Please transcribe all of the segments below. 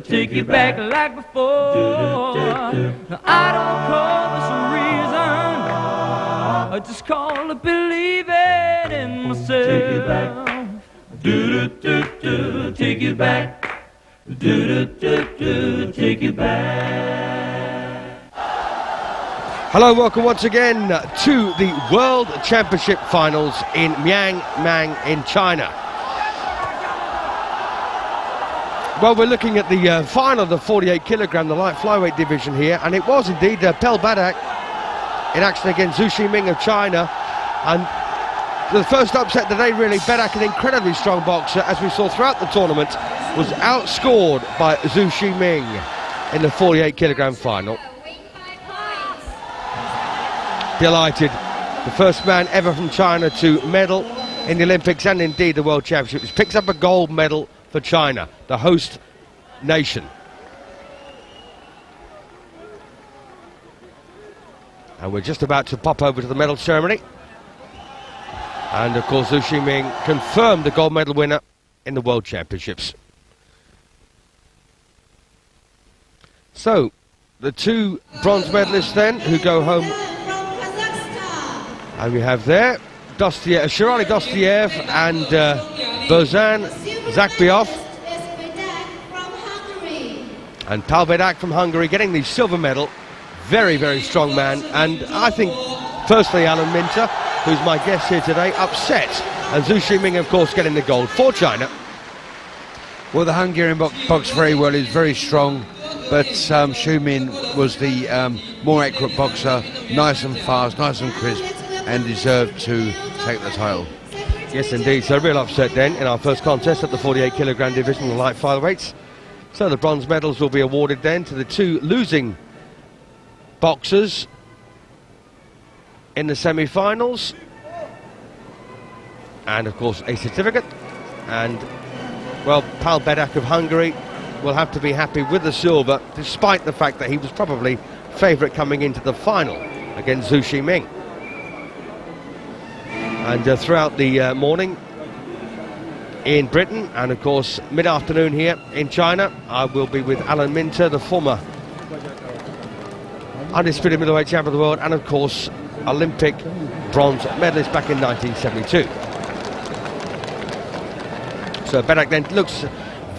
take you back like before. Now, I don't call this a reason, I just call it believing in myself. Take you back, take you back, take you back. Hello, welcome once again to the World Championship Finals in Myanmar in China. Well, we're looking at the final of the 48 kilogram, the light flyweight division here, and it was indeed Bedak in action against Shiming of China. And the first upset today, really, Bedak, an incredibly strong boxer, as we saw throughout the tournament, was outscored by Shiming in the 48 kilogram final. Delighted, the first man ever from China to medal in the Olympics and indeed the World Championships. Picks up a gold medal for China, the host nation. And we're just about to pop over to the medal ceremony. And of course, Shiming confirmed the gold medal winner in the World Championships. So, the two bronze medalists then who go home. And we have there Shirali Dostiev and Bozan Sapiyev. And Bedak from Hungary getting the silver medal. Very, very strong man. And I think, personally, Alan Minter, who's my guest here today, upset. And Shiming, of course, getting the gold for China. Well, the Hungarian boxed very well. He's very strong. But Shiming was the more accurate boxer. Nice and fast, nice and crisp. And deserved to take the title. Yes, indeed. So a real upset then in our first contest at the 48 kilogram division, the light flyweights. So the bronze medals will be awarded then to the two losing boxers in the semi-finals. And of course a certificate. And well, Bedak of Hungary will have to be happy with the silver, despite the fact that he was probably favourite coming into the final against Shiming. And throughout the morning in Britain, and of course mid-afternoon here in China, I will be with Alan Minter, the former undisputed middleweight champion of the world, and of course Olympic bronze medalist back in 1972. So Bedak then looks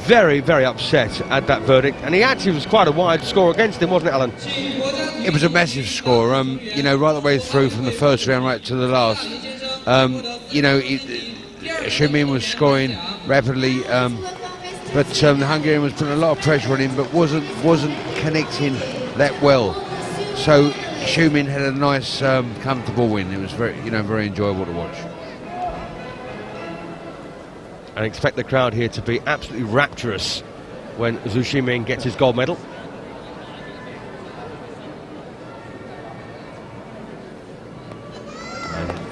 very, very upset at that verdict, and he actually was quite a wide score against him, wasn't it, Alan? It was a massive score, you know, right the way through from the first round right to the last. You know, Shiming was scoring rapidly, but the Hungarian was putting a lot of pressure on him, but wasn't connecting that well. So Shiming had a nice, comfortable win. It was very enjoyable to watch. And I expect the crowd here to be absolutely rapturous when Shiming gets his gold medal.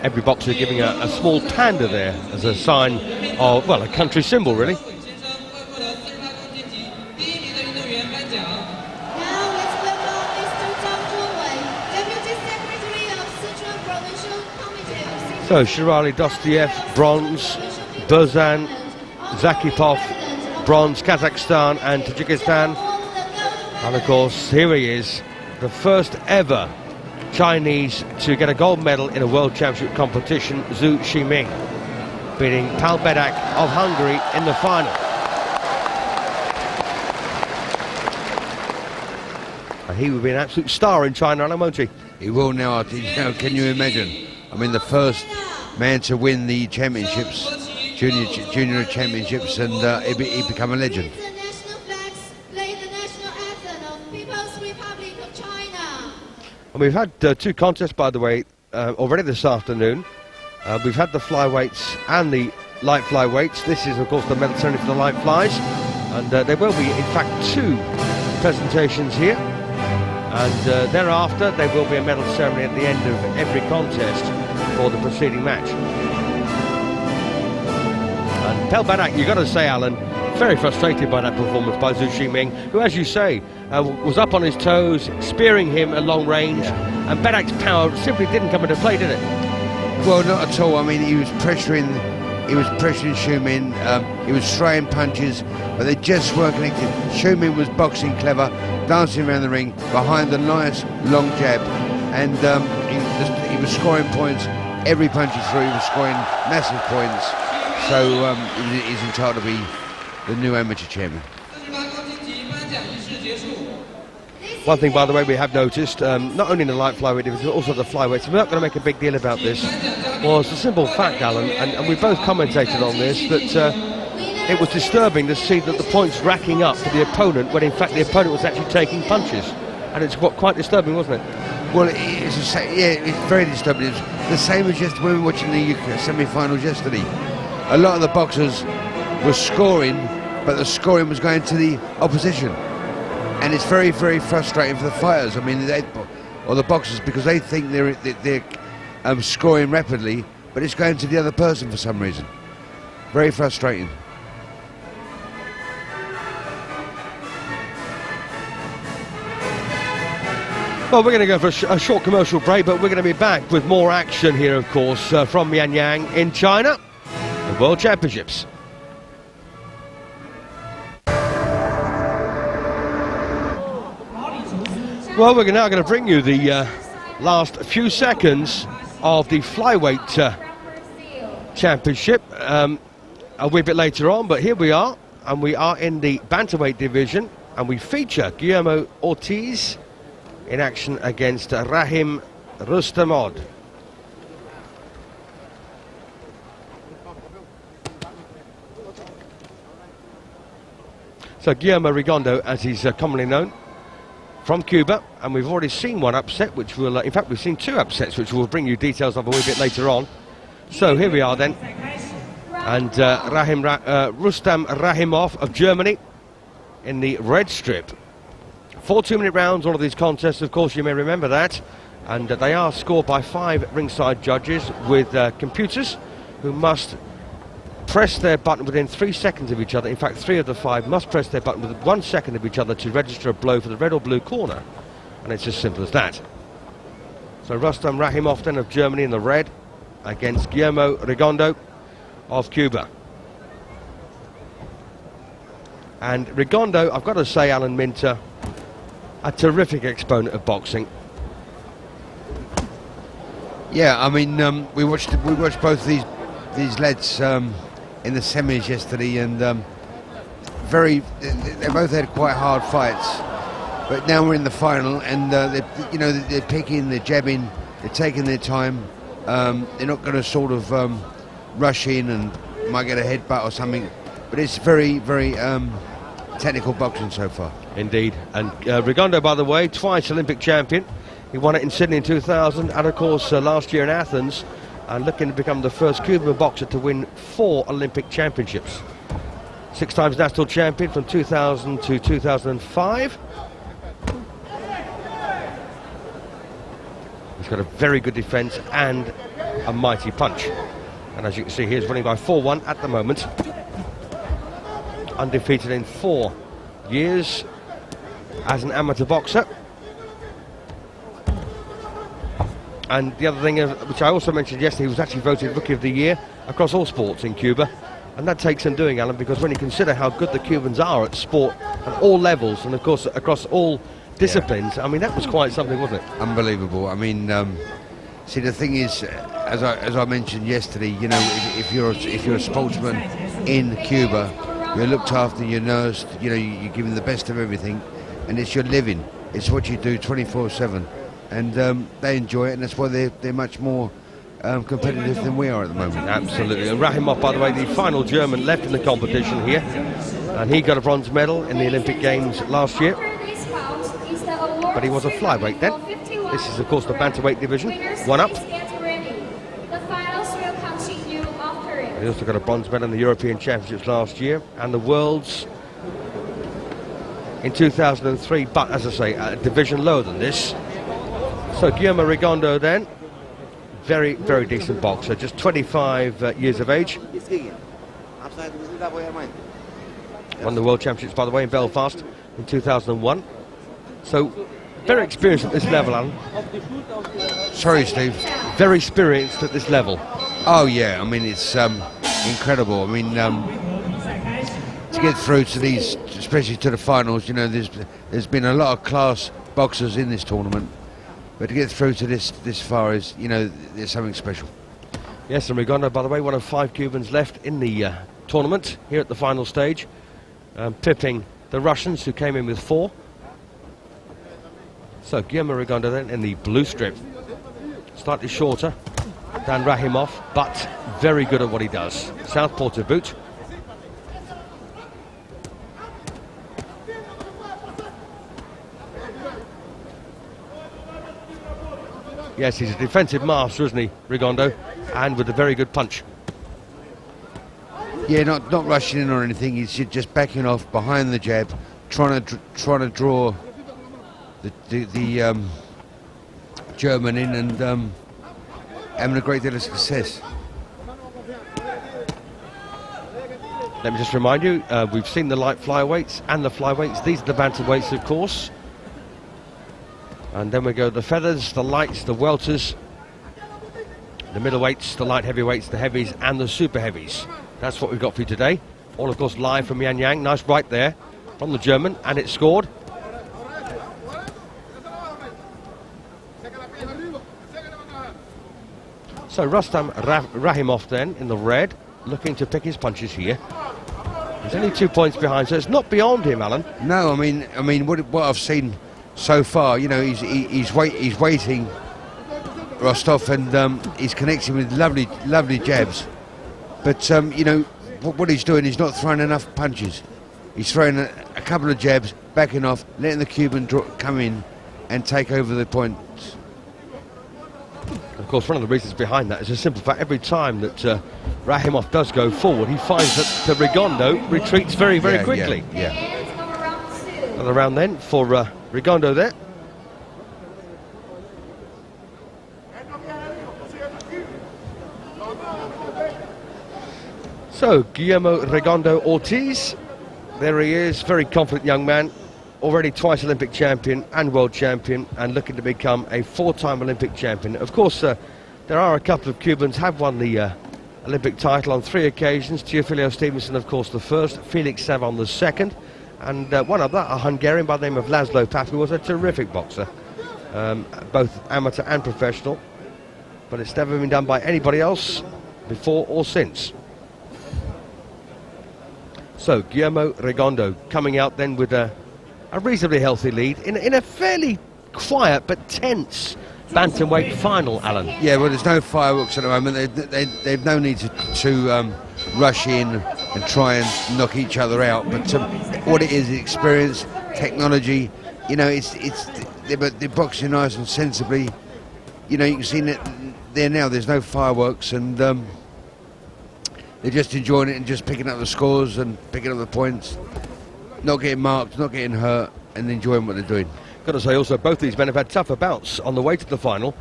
Every boxer giving a small panda there as a sign of, well, a country symbol, really. So, Shirali Dostiev, bronze, Bozan Sapiyev, bronze, Kazakhstan and Tajikistan. And of course, here he is, the first ever Chinese to get a gold medal in a World Championship competition, Shiming, beating Bedak of Hungary in the final. And he will be an absolute star in China, won't he? He will now. Can you imagine? I mean, the first man to win the championships, junior championships, and he become a legend. And we've had two contests, by the way, already this afternoon. We've had the flyweights and the light flyweights. This is, of course, the medal ceremony for the light flies. And there will be, in fact, two presentations here. And thereafter, there will be a medal ceremony at the end of every contest for the preceding match. And Bedak, you've got to say, Alan, very frustrated by that performance by Shiming, who, as you say, was up on his toes, spearing him at long range, and Bedak's power simply didn't come into play, did it? Well, not at all. I mean, he was pressuring he was pressuring Shiming, he was throwing punches, but they just weren't connected. Shiming was boxing clever, dancing around the ring behind the nice long jab, and he was scoring points. Every punch he threw, he was scoring massive points. So he's entitled to be the new amateur chairman. One thing, by the way, we have noticed, not only in the light flyweight division, but also the flyweights, we're not going to make a big deal about this, was the simple fact, Alan, and we both commentated on this, that it was disturbing to see that the points racking up for the opponent when in fact the opponent was actually taking punches. And it's quite disturbing, wasn't it? Well, it's very disturbing. It's the same as just when we were watching the semi-finals yesterday. A lot of the boxers were scoring, but the scoring was going to the opposition. And it's very, very frustrating for the fighters. I mean, or the boxers, because they think they're scoring rapidly, but it's going to the other person for some reason. Very frustrating. Well, we're going to go for a short commercial break, but we're going to be back with more action here, of course, from Mianyang in China, the World Championships. Well, we're now going to bring you the last few seconds of the flyweight championship a wee bit later on, but here we are, and we are in the bantamweight division, and we feature Guillermo Ortiz in action against Rahim Rustamov. So Guillermo Rigondeaux, as he's commonly known, from Cuba, and we've already seen one upset, which will, in fact, we've seen two upsets, which we'll bring you details of a wee bit later on. So here we are then, and Rustam Rahimov of Germany in the red strip. 4 2-minute rounds, all of these contests, of course, you may remember that, and they are scored by 5 ringside judges with computers who must press their button within 3 seconds of each other. In fact, 3 of the 5 must press their button within 1 second of each other to register a blow for the red or blue corner, and it's as simple as that. So Rustam Rahimov then of Germany in the red against Guillermo Rigondeaux of Cuba. And Rigondeaux, I've got to say, Alan Minter, a terrific exponent of boxing. Yeah, I mean, we watched both these lads in the semis yesterday, and they both had quite hard fights. But now we're in the final, and they're picking, they're jabbing, they're taking their time. They're not going to sort of rush in and might get a headbutt or something. But it's very, very technical boxing so far. Indeed. And Rigondeaux, by the way, twice Olympic champion. He won it in Sydney in 2000, and of course last year in Athens, and looking to become the first Cuban boxer to win 4 Olympic championships. 6 times national champion from 2000 to 2005. He's got a very good defence and a mighty punch. And as you can see, he's running by 4-1 at the moment. Undefeated in 4 years as an amateur boxer. And the other thing, which I also mentioned yesterday, he was actually voted Rookie of the Year across all sports in Cuba. And that takes some doing, Alan, because when you consider how good the Cubans are at sport at all levels, and of course across all disciplines, I mean, that was quite something, wasn't it? Unbelievable. I mean, see, the thing is, as I mentioned yesterday, you know, if you're a sportsman in Cuba, you're looked after, you're nursed, you know, you're given the best of everything, and it's your living. It's what you do 24/7. And they enjoy it, and that's why they're much more competitive than we are at the moment. Absolutely. And Rahimov, by the way, the final German left in the competition here, and he got a bronze medal in the Olympic Games last year. But he was a flyweight then. This is, of course, the bantamweight division. 1 up. And he also got a bronze medal in the European Championships last year, and the Worlds in 2003. But, as I say, a division lower than this. So Guillermo Rigondeaux then, very, very decent boxer, just 25 years of age. Won the World Championships, by the way, in Belfast in 2001. So, very experienced at this level, Alan. Sorry, Steve. Very experienced at this level. Oh yeah, I mean, it's incredible. I mean, to get through to these, especially to the finals, you know, there's been a lot of class boxers in this tournament, but to get through to this far is, you know, there's something special. Yes, and Rigondeaux, by the way, one of 5 Cubans left in the tournament here at the final stage, pipping the Russians, who came in with 4. So Guillermo Rigondeaux then in the blue strip, slightly shorter than Rahimov, but very good at what he does. Southpaw to boot. Yes, he's a defensive master, isn't he, Rigondeaux? And with a very good punch. Yeah, not rushing in or anything. He's just backing off behind the jab, trying to draw the German in, and having a great deal of success. Let me just remind you, we've seen the light flyweights and the flyweights. These are the bantamweights, of course. And then we go the feathers, the lights, the welters, the middleweights, the light heavyweights, the heavies, and the super heavies. That's what we've got for you today. All, of course, live from Yanyang. Nice right there from the German, and it's scored. So Rustam Rahimov then in the red, looking to pick his punches here. He's only 2 points behind, so it's not beyond him, Alan. No, I mean, what I've seen so far, you know, he's waiting Rostov, and he's connecting with lovely jabs. But you know, what he's doing, he's not throwing enough punches. He's throwing a couple of jabs, backing off, letting the Cuban come in and take over the points. Of course, one of the reasons behind that is a simple fact. Every time that Rahimov does go forward, he finds that the Rigondeaux retreats very quickly. Yeah. Another round then for Rigondeaux there. So, Guillermo Rigondeaux Ortiz, there he is, very confident young man, already twice Olympic champion and world champion, and looking to become a 4-time Olympic champion. Of course, there are a couple of Cubans have won the Olympic title on 3 occasions. Teofilio Stevenson, of course, the first, Felix Savon the second, and one other, a Hungarian by the name of Laszlo Papp, who was a terrific boxer, both amateur and professional, but it's never been done by anybody else before or since. So Guillermo Rigondeaux coming out then with a reasonably healthy lead in a fairly quiet but tense bantamweight final, Alan. Yeah, well, there's no fireworks at the moment. They've no need to rush in and try and knock each other out. But what it is experience, technology. You know, they're boxing nice and sensibly. You know, you can see that there now. There's no fireworks, and they're just enjoying it and just picking up the scores and picking up the points, not getting marked, not getting hurt, and enjoying what they're doing. Got to say also, both these men have had tougher bouts on the way to the final.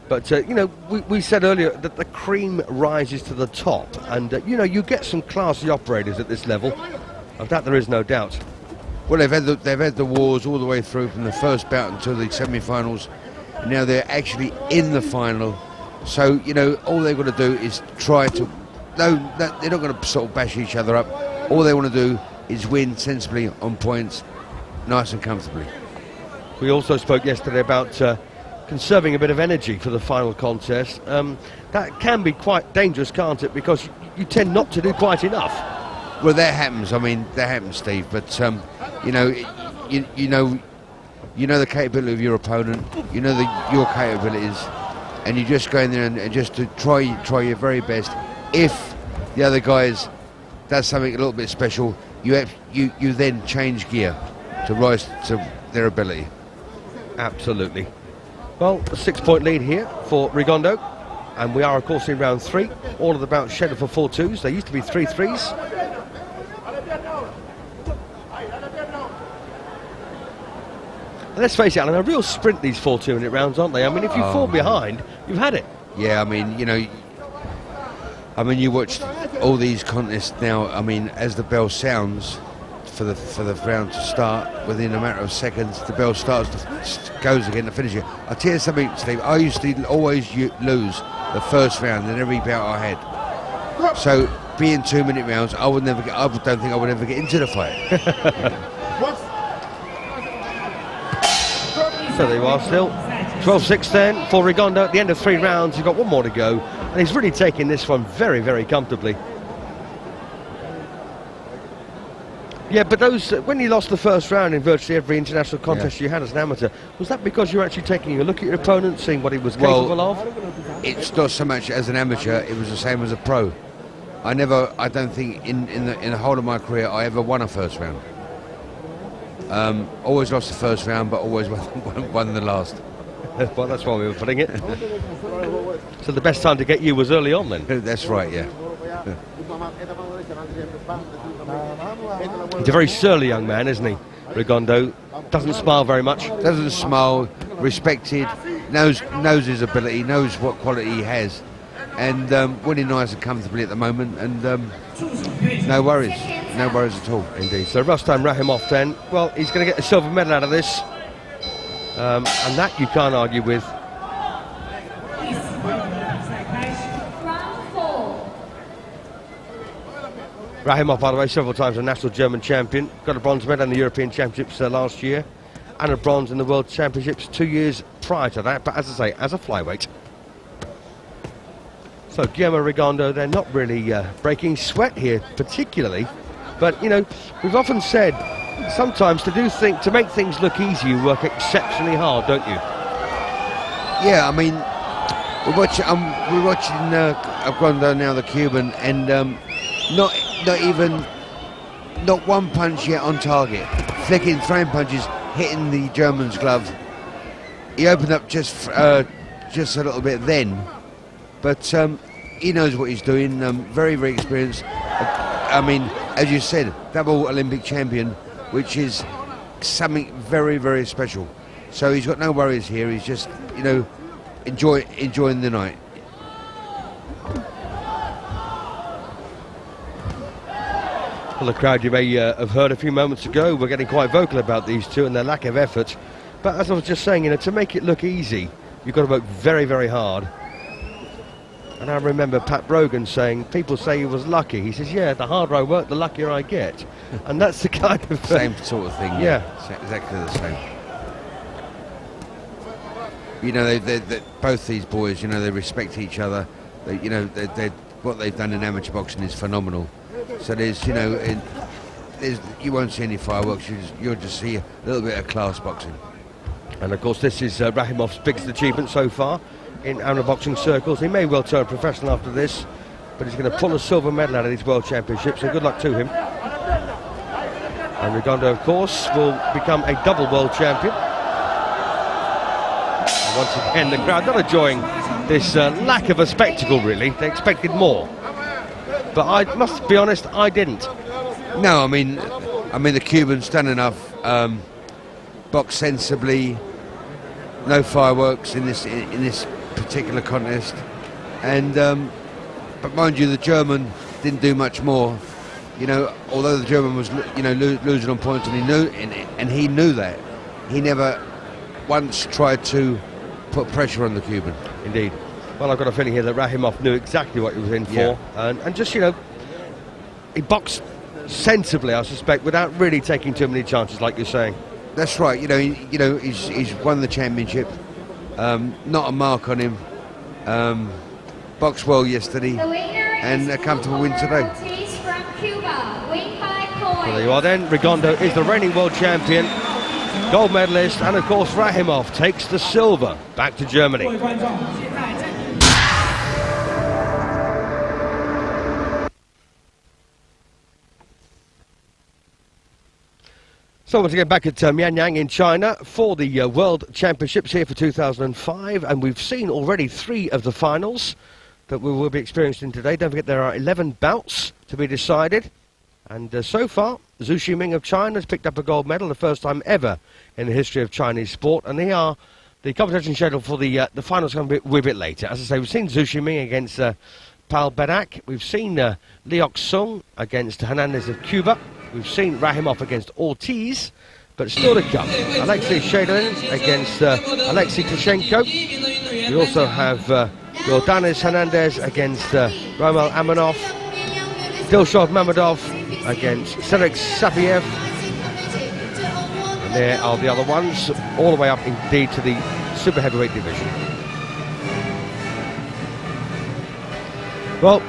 But, you know, we said earlier that the cream rises to the top. And, you know, you get some classy operators at this level. Of that there is no doubt. Well, they've had the wars all the way through from the first bout until the semi-finals. And now they're actually in the final. So, you know, all they've got to do is try to... No, they're not going to sort of bash each other up. All they want to do is win sensibly on points, nice and comfortably. We also spoke yesterday about conserving a bit of energy for the final contest. That can be quite dangerous, can't it? Because you tend not to do quite enough. Well, that happens. I mean, that happens, Steve. But you know, you know the capability of your opponent. You know your capabilities, and you just go in there and just to try your very best. If the other guys does something a little bit special, you then change gear to rise to their ability. Absolutely. Well, a 6-point lead here for Rigondeaux, and we are, of course, in round 3. All of the bouts scheduled for 4-2s. There used to be 3-3s. And let's face it, Alan, a real sprint, these 4 2-minute rounds, aren't they? I mean, if you fall behind, you've had it. Yeah, I mean, you know, you watch all these contests now. I mean, as the bell sounds for the round to start, within a matter of seconds, the bell goes again to finish it. I'll tell you something, Steve. I used to always lose the first round in every bout I had. So being 2-minute rounds, I don't think I would ever get into the fight. So there you are still. 12-6 then for Rigondeaux at the end of 3 rounds. He's got 1 more to go, and he's really taking this one very, very comfortably. Yeah, but those when you lost the first round in virtually every international contest you had as an amateur, was that because you were actually taking a look at your opponent, seeing what he was capable of? It's not so much as an amateur, it was the same as a pro. I don't think in the whole of my career I ever won a first round. Always lost the first round, but always won the last. Well, that's one way of putting it. So the best time to get you was early on then? That's right, yeah. He's a very surly young man, isn't he, Rigondeaux? Doesn't smile very much. Doesn't smile, respected, knows his ability, knows what quality he has, and winning nice and comfortably at the moment, and no worries at all. Indeed. So Rustam Rahimov then, well, he's going to get a silver medal out of this, and that you can't argue with. Rahimov, by the way, several times a national German champion. Got a bronze medal in the European Championships last year, and a bronze in the World Championships 2 years prior to that, but as I say, as a flyweight. So Guillermo Rigondeaux, they're not really breaking sweat here particularly, but you know, we've often said sometimes to make things look easy, you work exceptionally hard, don't you? Yeah, I mean, we're watching Rigondeaux now, the Cuban, and not one punch yet on target. Throwing punches, hitting the German's glove. He opened up just a little bit then, but he knows what he's doing. Very, very experienced. I mean, as you said, double Olympic champion, which is something very, very special. So he's got no worries here. He's just, you know, enjoying the night. Well, the crowd you may have heard a few moments ago were getting quite vocal about these two and their lack of effort. But as I was just saying, you know, to make it look easy, you've got to work very, very hard. And I remember Pat Brogan saying, people say he was lucky. He says, yeah, the harder I work, the luckier I get. And that's the kind of... same sort of thing, yeah. Exactly the same. You know, they both these boys, you know, they respect each other. You know, what they've done in amateur boxing is phenomenal. So there's, you know, you won't see any fireworks. You'll just see a little bit of class boxing. And of course, this is Rahimov's biggest achievement so far in amateur boxing circles. He may well turn professional after this, but he's going to pull a silver medal out of these World Championships, so good luck to him. And Rigondeaux, of course, will become a double world champion. And once again, the crowd not enjoying this lack of a spectacle, really. They expected more. But I must be honest, I didn't. No, I mean the Cubans done enough. Box sensibly. No fireworks in this particular contest, and but mind you, the German didn't do much more. You know, although the German was, you know, losing on points, and he knew that. He never once tried to put pressure on the Cuban. Indeed. Well, I've got a feeling here that Rahimov knew exactly what he was in for, and just, you know, he boxed sensibly, I suspect, without really taking too many chances, like you're saying. That's right. You know, he's won the championship. Not a mark on him. Boxed well yesterday, and a comfortable win today. Well, there you are then. Rigondeaux is the reigning world champion, gold medalist, and of course Rahimov takes the silver back to Germany. So once again back at Mianyang in China for the World Championships here for 2005, and we've seen already 3 of the finals that we will be experiencing today. Don't forget there are 11 bouts to be decided, and so far Zhu Shiming of China has picked up a gold medal, the first time ever in the history of Chinese sport, and the competition schedule for the finals going to be a bit later. As I say, we've seen Zhu Shiming against Bedak, we've seen Liok Sung against Hernandez of Cuba. We've seen Rahimov against Ortiz, but still to come. Alexei Shajdulin against Alexei Tischenko. We also have Yordanis Hernandez against Rommel Amanov. Dilshov Mahmudov against Sillakh Sapiyev. And there are the other ones, all the way up indeed to the super heavyweight division. Well,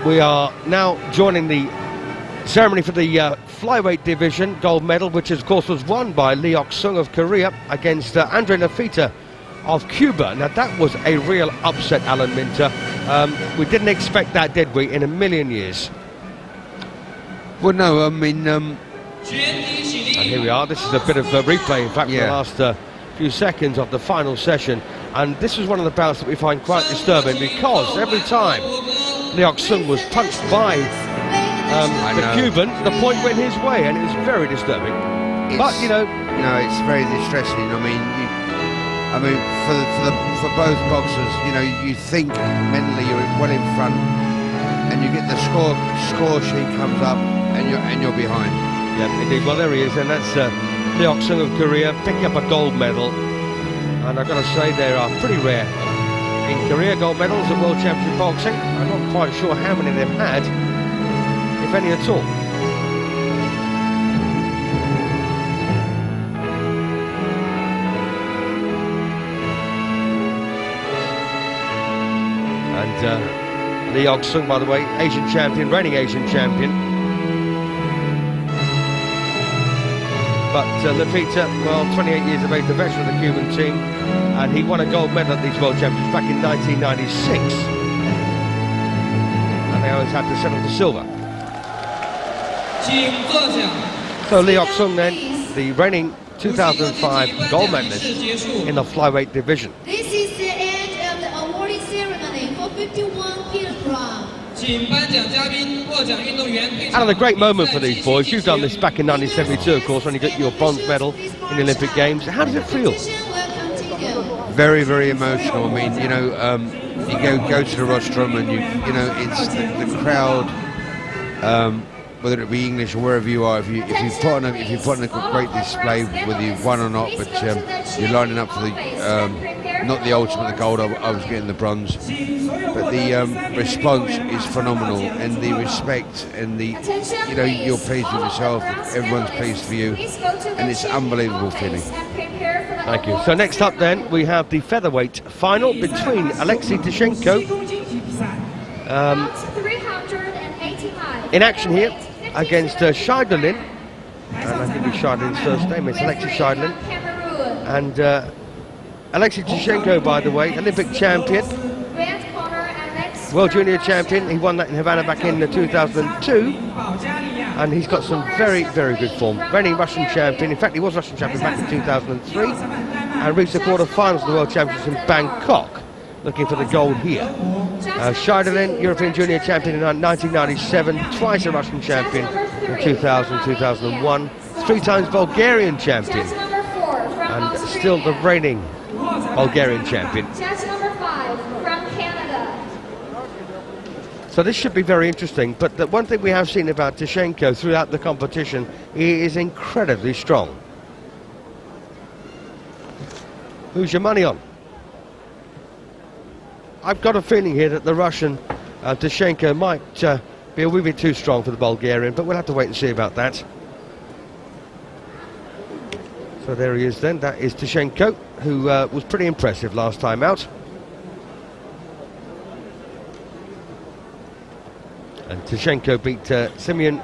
we are now joining the ceremony for the flyweight division gold medal, which of course was won by Lee Ok-sung of Korea against Andre Lafita of Cuba. Now that was a real upset, Alan Minter. We didn't expect that, did we, in a million years? Well, no, I mean... and here we are. This is a bit of a replay, in fact, for the last few seconds of the final session. And this was one of the bouts that we find quite disturbing, because every time Lee Ok-sung was punched by the Cuban, the point went his way, and it was very disturbing. But, you know... No, it's very distressing. I mean, for both boxers, you know, you think mentally you're well in front, and you get the score sheet comes up, and you're behind. Yeah, indeed. Well, there he is, and that's Lee Ok-sung of Korea picking up a gold medal. And I've got to say, they are pretty rare in Korea, gold medals at World Championship Boxing. I'm not quite sure how many they've had, if any at all. And Lee Ok-sung, by the way, Asian champion, reigning Asian champion. But Lafita, well, 28 years of age, the veteran of the Cuban team, and he won a gold medal at these World Championships back in 1996. And they always had to settle for silver. So Lee Ok-sung then, the reigning 2005 gold medalist in the flyweight division. This is the end of the awarding ceremony for 51 kilograms. And a great moment for these boys. You've done this back in 1972, of course, when you got your bronze medal in the Olympic Games. How does it feel? Very, very emotional. I mean, you know, you go to the rostrum, and you know, it's the crowd, whether it be English or wherever you are. If you put on a great display, whether you've won or not, but you're lining up for the not the ultimate, the gold. I was getting the bronze, but the response is phenomenal, and the respect, and the, you know, you're pleased with yourself, everyone's pleased for you, and it's an unbelievable feeling. Thank you. So next up then, we have the featherweight final between Alexei Tischenko in action here against Shajdulin, and I think it's Shajdulin's first name, it's Alexei Shajdulin, and Alexei Tischenko, by the way, Olympic champion, World Junior champion. He won that in Havana back in 2002, and he's got some very, very good form. Reigning Russian champion, in fact he was Russian champion back in 2003, and reached the quarter-finals of the World Championships in Bangkok, looking for the gold here. Shajdulin, European Junior champion in 1997, twice a Russian champion in 2000, 2001, three times Bulgarian champion, and still the reigning Bulgarian champion. So this should be very interesting, but the one thing we have seen about Tischenko throughout the competition, he is incredibly strong. Who's your money on? I've got a feeling here that the Russian Tischenko might be a wee bit too strong for the Bulgarian, but we'll have to wait and see about that. So there he is then, that is Tischenko, who was pretty impressive last time out. And Tischenko beat Simeon,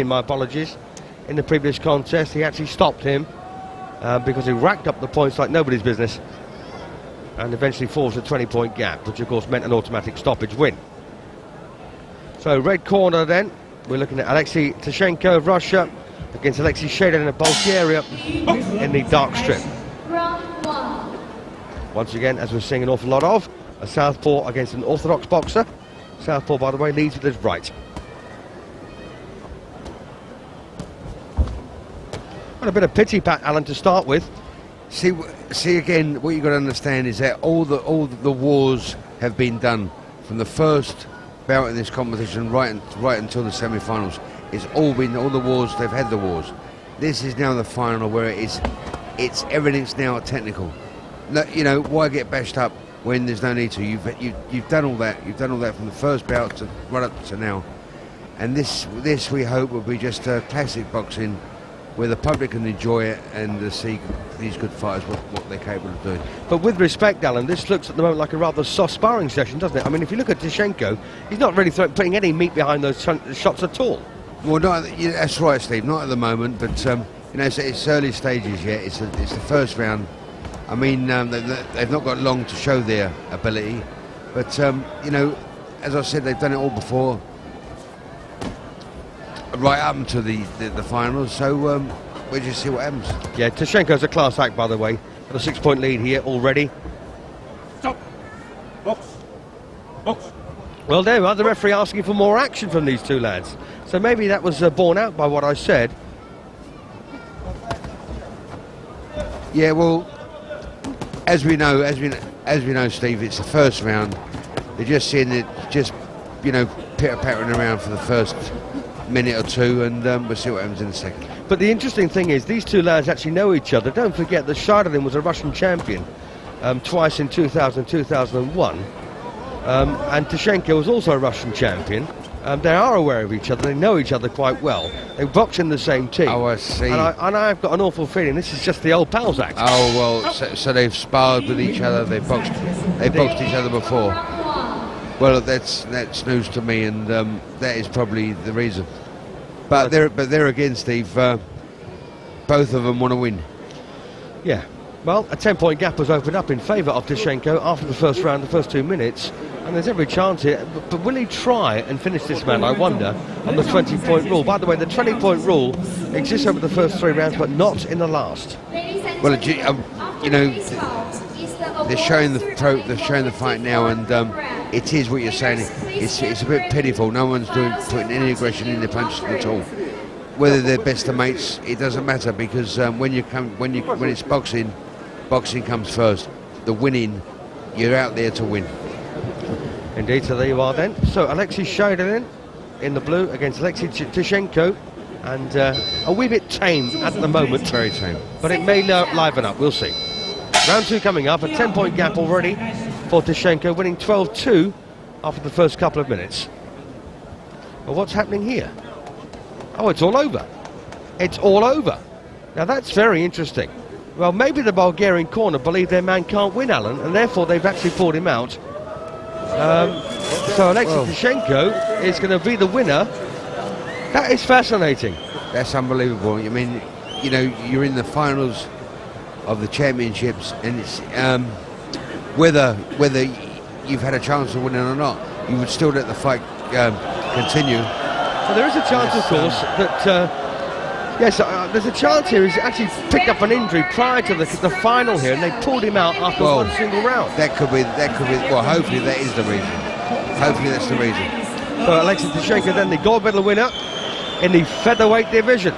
my apologies, in the previous contest. He actually stopped him because he racked up the points like nobody's business, and eventually forced a 20-point gap, which of course meant an automatic stoppage win. So red corner then, we're looking at Alexei Tischenko of Russia against Alexei Shajdulin of Bulgaria in the dark strip. Once again, as we're seeing an awful lot of, a southpaw against an orthodox boxer. Southpaw, by the way, leads with his right. What a bit of pity, Pat Allen, to start with. See again, what you've got to understand is that all the wars have been done from the first bout in this competition right until the semi-finals. It's all been, all the wars, they've had the wars. This is now the final where it's everything's now technical. No, you know, why get bashed up? when there's no need to. You've done all that. You've done all that from the first bout to right up to now. And this we hope will be just classic boxing, where the public can enjoy it and see these good fighters what they're capable of doing. But with respect, Alan, this looks at the moment like a rather soft sparring session, doesn't it? I mean, if you look at Tischenko, he's not really putting any meat behind those shots at all. Well, that's right, Steve. Not at the moment, but it's early stages yet. It's the first round. I mean, they've not got long to show their ability, but as I said, they've done it all before, right up to the finals. So we'll just see what happens. Yeah, Tischenko's a class act, by the way. Got a 6-point lead here already. Stop. Box. Box. Well, there you are, the referee asking for more action from these two lads. So maybe that was borne out by what I said. Yeah, well, as we know, Steve, it's the first round. They're just seeing it, pitter-pattering around for the first minute or two, and we'll see what happens in a second. But the interesting thing is, these two lads actually know each other. Don't forget that Shajdulin was a Russian champion twice in 2000 2001. And Tischenko was also a Russian champion. They are aware of each other, they know each other quite well. They box in the same team. Oh, I see. And I've got an awful feeling this is just the old pals act. Oh, well, so they've sparred with each other, they've boxed each other before. Well, that's news to me, and that is probably the reason. But there again, Steve, both of them want to win. Yeah. Well, a 10-point gap was opened up in favour of Tischenko after the first round, the first 2 minutes, and there's every chance here. But will he try and finish this man, I wonder, on the 20-point rule? By the way, the 20-point rule exists over the first 3 rounds, but not in the last. Well, they're showing the fight now, and it is what you're saying. It's a bit pitiful. No one's putting any aggression in their punches at all. Whether they're best of mates, it doesn't matter, because when it's boxing comes first. The winning, you're out there to win. Indeed, so there you are then. So Alexei Shajdulin in the blue against Alexei Tischenko, and a wee bit tame at the moment. Very tame. But it may liven up, we'll see. Round 2 coming up, a 10-point gap already for Tischenko, winning 12-2 after the first couple of minutes. Well, what's happening here? Oh, it's all over. It's all over. Now that's very interesting. Well, maybe the Bulgarian corner believe their man can't win, Alan, and therefore they've actually pulled him out. So Alexei Tischenko is going to be the winner. That is fascinating. That's unbelievable. I mean, you're in the finals of the championships, and it's whether you've had a chance of winning or not, you would still let the fight continue. Well, there is a chance, of course, that there's a chance here he's actually picked up an injury prior to the final here, and they pulled him out after one single round. That could be. Well, hopefully that is the reason. Hopefully that's the reason. So Alexei Tischenko then the gold medal winner in the featherweight division.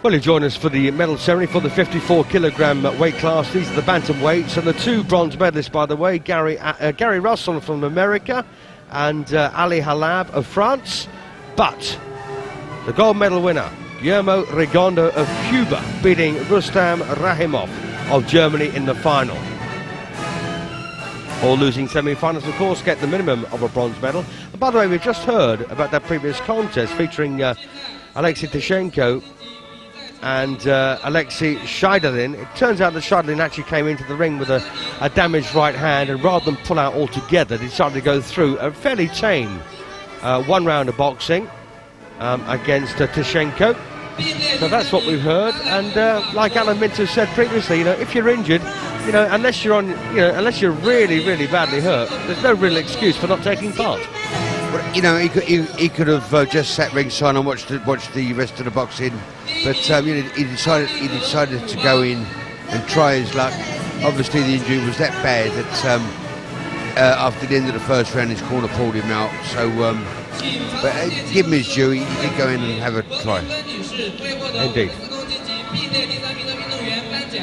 Well, you join us for the medal ceremony for the 54-kilogram weight class. These are the bantamweights, and the 2 bronze medalists, by the way, Gary Russell from America and Ali Halab of France. But the gold medal winner, Guillermo Rigondeaux of Cuba, beating Rustam Rahimov of Germany in the final. All losing semi-finals, of course, get the minimum of a bronze medal. And by the way, we've just heard about that previous contest featuring Alexei Tischenko and Alexei Shajdulin. It turns out that Shajdulin actually came into the ring with a damaged right hand, and rather than pull out altogether, decided to go through a fairly tame 1 round of boxing against Tischenko. So that's what we've heard, and like Alan Minter said previously, if you're injured, unless you're really, really badly hurt, there's no real excuse for not taking part. He could have just sat ringside and watched the rest of the boxing, but he decided to go in and try his luck. Obviously, the injury was that bad that after the end of the first round, his corner pulled him out. So, but give him his due. He did go in and have a try. Indeed.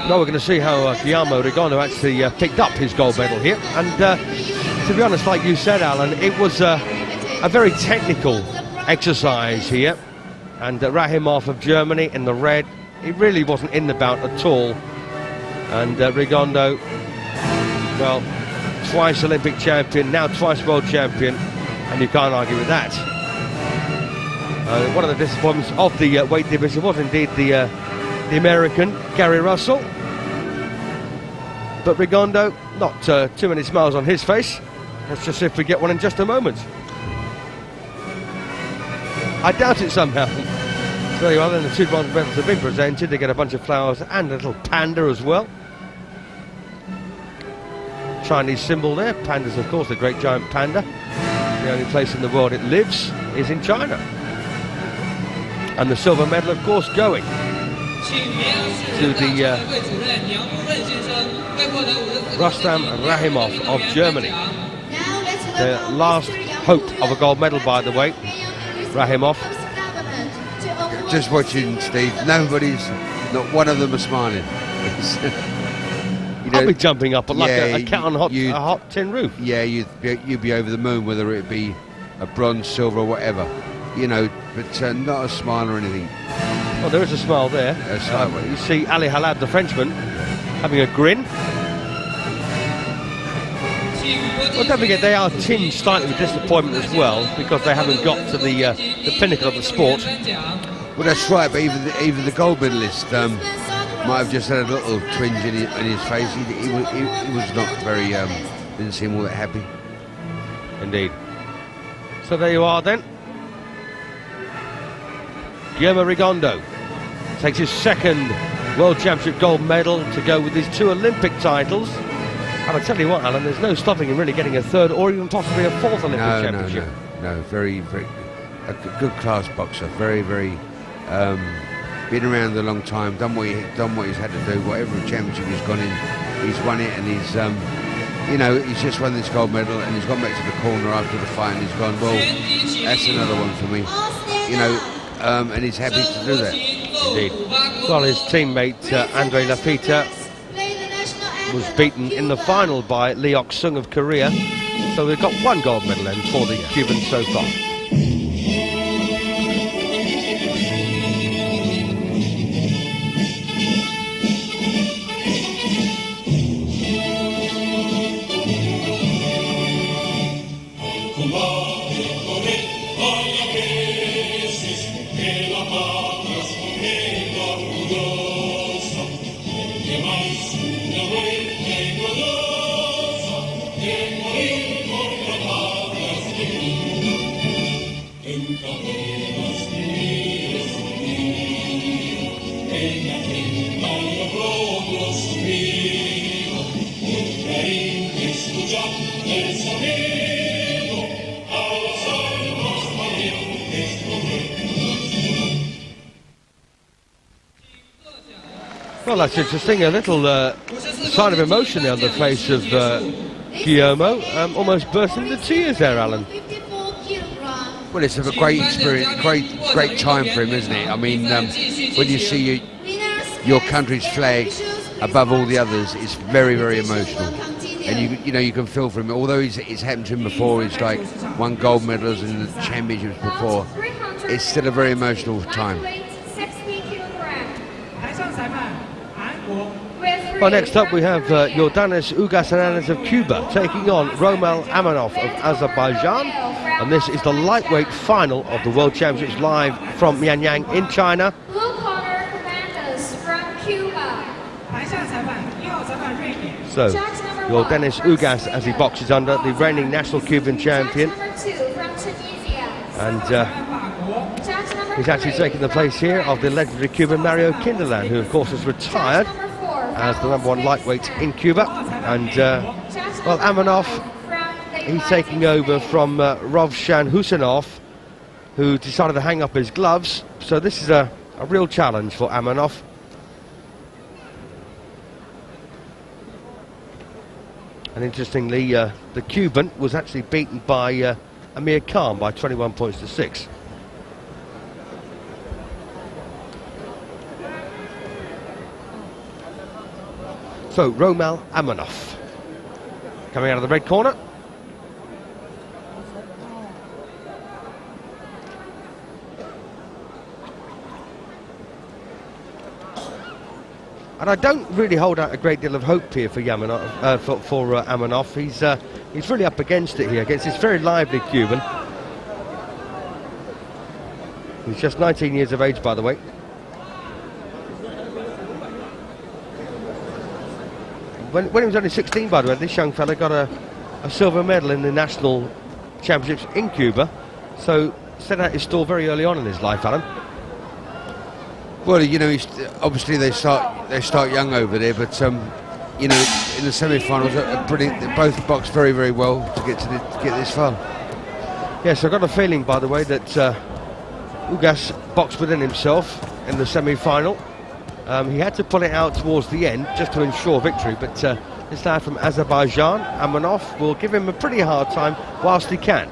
Now we're going to see how Guillermo Rigondeaux actually picked up his gold medal here, and to be honest, like you said, Alan, it was a very technical exercise here, and Rahimov of Germany in the red, he really wasn't in the bout at all. And Rigondeaux, well, twice Olympic champion, now twice world champion, and you can't argue with that. One of the disappointments of the weight division was indeed the American, Gary Russell. But Rigondeaux, not too many smiles on his face. Let's just see if we get one in just a moment. I doubt it somehow. So there you are, then the 2 bronze medals have been presented. They get a bunch of flowers and a little panda as well. Chinese symbol there. Panda's, of course, the great giant panda. The only place in the world it lives is in China. And the silver medal, of course, going to the Rustam Rahimov of Germany. The last hope of a gold medal, by the way. Rahimov. Just watching, Steve. Nobody's, not one of them are smiling. I'll be jumping up like a cat on a hot tin roof. Yeah, you'd be over the moon, whether it be a bronze, silver, or whatever. You know, but not a smile or anything. Well, there is a smile there. You see Ali Halab, the Frenchman, having a grin. Well, don't forget, they are tinged slightly with disappointment as well, because they haven't got to the pinnacle of the sport. Well, that's right, but even the gold medalist might have just had a little twinge in his face. He was not very, didn't seem all that happy. Indeed. So there you are then. Guillermo Rigondeaux takes his 2nd World Championship gold medal to go with his 2 Olympic titles. And I tell you what, Alan, there's no stopping him really getting a 3rd or even possibly a 4th Olympic championship. No, very, very a good class boxer. Very, very been around a long time. Done what he's had to do. Whatever championship he's gone in, he's won it, and he's you know, he's just won this gold medal, and he's gone back to the corner after the fight, and he's gone, well, that's another one for me. You know. And he's happy to do that. Indeed. Well, his teammate Andre Lapita was beaten in the final by Lee Ok-sung of Korea. So we've got 1 gold medal then for the Cubans so far. Well, that's interesting. A little sign of emotion there on the face of Guillermo. Almost bursting into tears there, Alan. Well, it's a great experience, great time for him, isn't it? I mean, when you see your country's flag above all the others, it's very, very emotional. And you know, you can feel for him. Although it's happened to him before, he's like won gold medals in the championships before. It's still a very emotional time. Well, next up we have Yordanis Ugas of Cuba taking on Roman Amanov of Azerbaijan. And this is the lightweight final of the World Championships live from Mianyang in China. Blue corner commanders from Cuba. So, Yordanis Ugas, as he boxes under, the reigning national Cuban champion. And he's actually taking the place here of the legendary Cuban Mario Kinderland, who of course has retired as the #1 lightweight in Cuba. And, well, Amanov, he's taking over from Rovshan Husanov, who decided to hang up his gloves. So this is a real challenge for Amanov. And interestingly, the Cuban was actually beaten by Amir Khan by 21 points to 6. So, Roman Amanov coming out of the red corner. And I don't really hold out a great deal of hope here for Amanov. He's really up against it here, against this very lively Cuban. He's just 19 years of age, by the way. When he was only 16, by the way, this young fella got a silver medal in the national championships in Cuba. So set out his stall very early on in his life, Alan. Well, you know, obviously they start young over there, but you know, in the semi-finals, they both boxed very, very well to get this far. Yes, I've got a feeling, by the way, that Ugas boxed within himself in the semi-final. He had to pull it out towards the end just to ensure victory, but this lad from Azerbaijan, Amanov, will give him a pretty hard time whilst he can.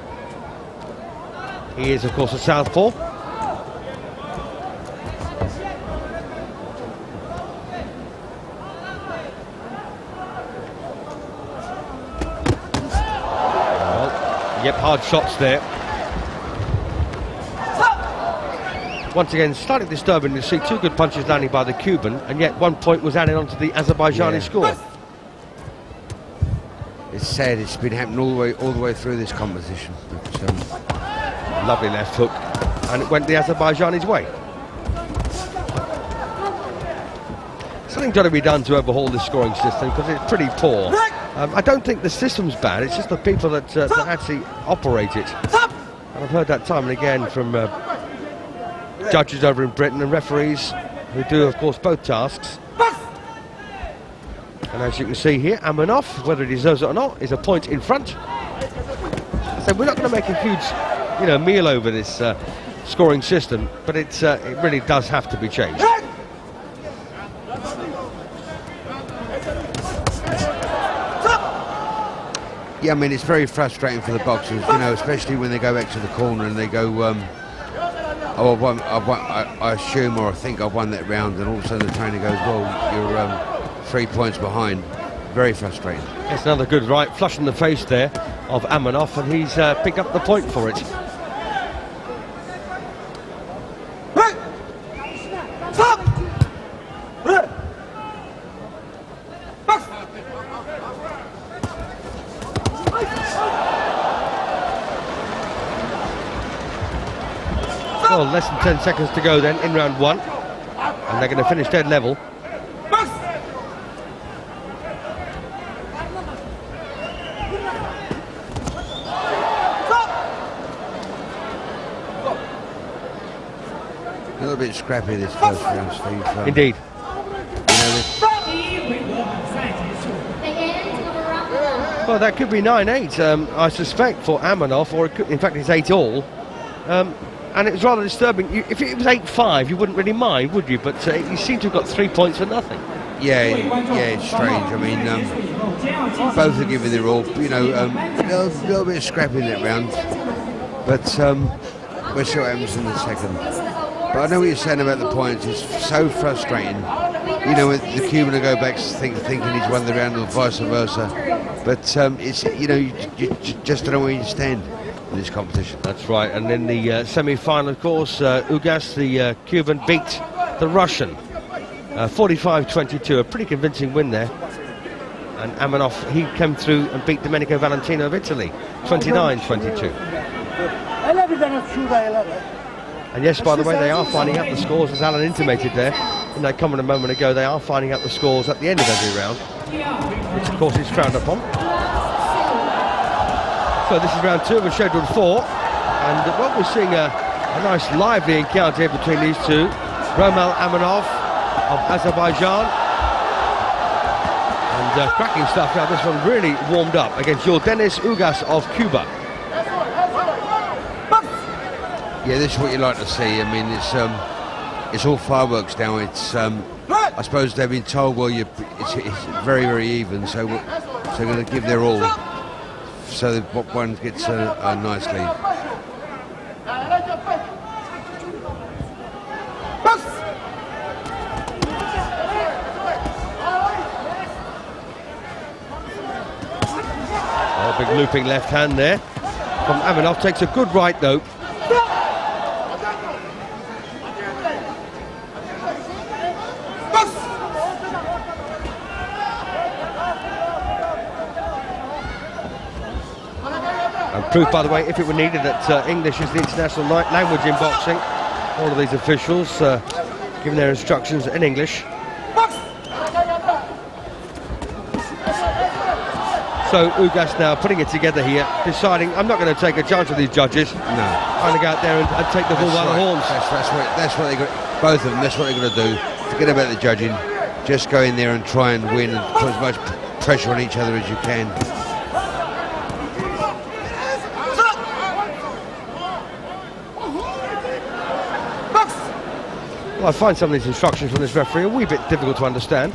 He is, of course, a southpaw. Yep, hard shots there. Once again, slightly disturbing to see two good punches landing by the Cuban, and yet 1 point was added onto the Azerbaijani score. It's sad. It's been happening all the way through this competition. But, lovely left hook, and it went the Azerbaijanis' way. Something got to be done to overhaul this scoring system because it's pretty poor. I don't think the system's bad, it's just the people that actually operate it. And I've heard that time and again from judges over in Britain and referees who do, of course, both tasks. And as you can see here, Amanov, whether he deserves it or not, is a point in front. So we're not going to make a huge, meal over this scoring system, but it really does have to be changed. Yeah, I mean, it's very frustrating for the boxers, especially when they go back to the corner and they go, I assume or I think I've won that round, and all of a sudden the trainer goes, well, you're 3 points behind. Very frustrating. It's another good right flush in the face there of Amanov, and he's picked up the point for it. Well, less than 10 seconds to go then in round one, and they're going to finish dead level. A little bit scrappy this first round, Steve. Indeed. Well, that could be 9-8, I suspect, for Amanov, or it could, in fact, it's 8-all. And it was rather disturbing. If it was 8-5, you wouldn't really mind, would you? But you seem to have got 3 points for nothing. Yeah, it's strange. I mean, both are giving their all. A little bit of scrappy in that round. But we'll see what happens in the second. But I know what you're saying about the points. It's so frustrating. When the Cuban will go back thinking he's won the round or vice versa. But it's you just don't know where you stand in this competition. That's right. And in the semi-final, of course, Ugas, the Cuban, beat the Russian 45-22. A pretty convincing win there. And Amanov, he came through and beat Domenico Valentino of Italy 29-22. And yes, by the way, they are finding out the scores, as Alan intimated there in that comment a moment ago. They are finding out the scores at the end of every round, which of course is frowned upon. So this is round two of a scheduled four, and we're seeing a nice lively encounter here between these two. Roman Amanov of Azerbaijan, and cracking stuff now. This one really warmed up against Yordenis Ugas of Cuba. Yeah, this is what you like to see. I mean, it's all fireworks now. It's I suppose they've been told, well, it's very, very even, so they're going to give their all, so that one gets a nice lead. Oh, big looping left hand there from Amanov. Takes a good right though. Proof, by the way, if it were needed, that English is the international language in boxing. All of these officials giving their instructions in English. So Ugas now putting it together here, deciding I'm not going to take a chance with these judges. No. I'm going to go out there and take the bull by the horns. That's what they got. Both of them. That's what they're going to do. Forget about the judging. Just go in there and try and win and put as much pressure on each other as you can. Well, I find some of these instructions from this referee a wee bit difficult to understand.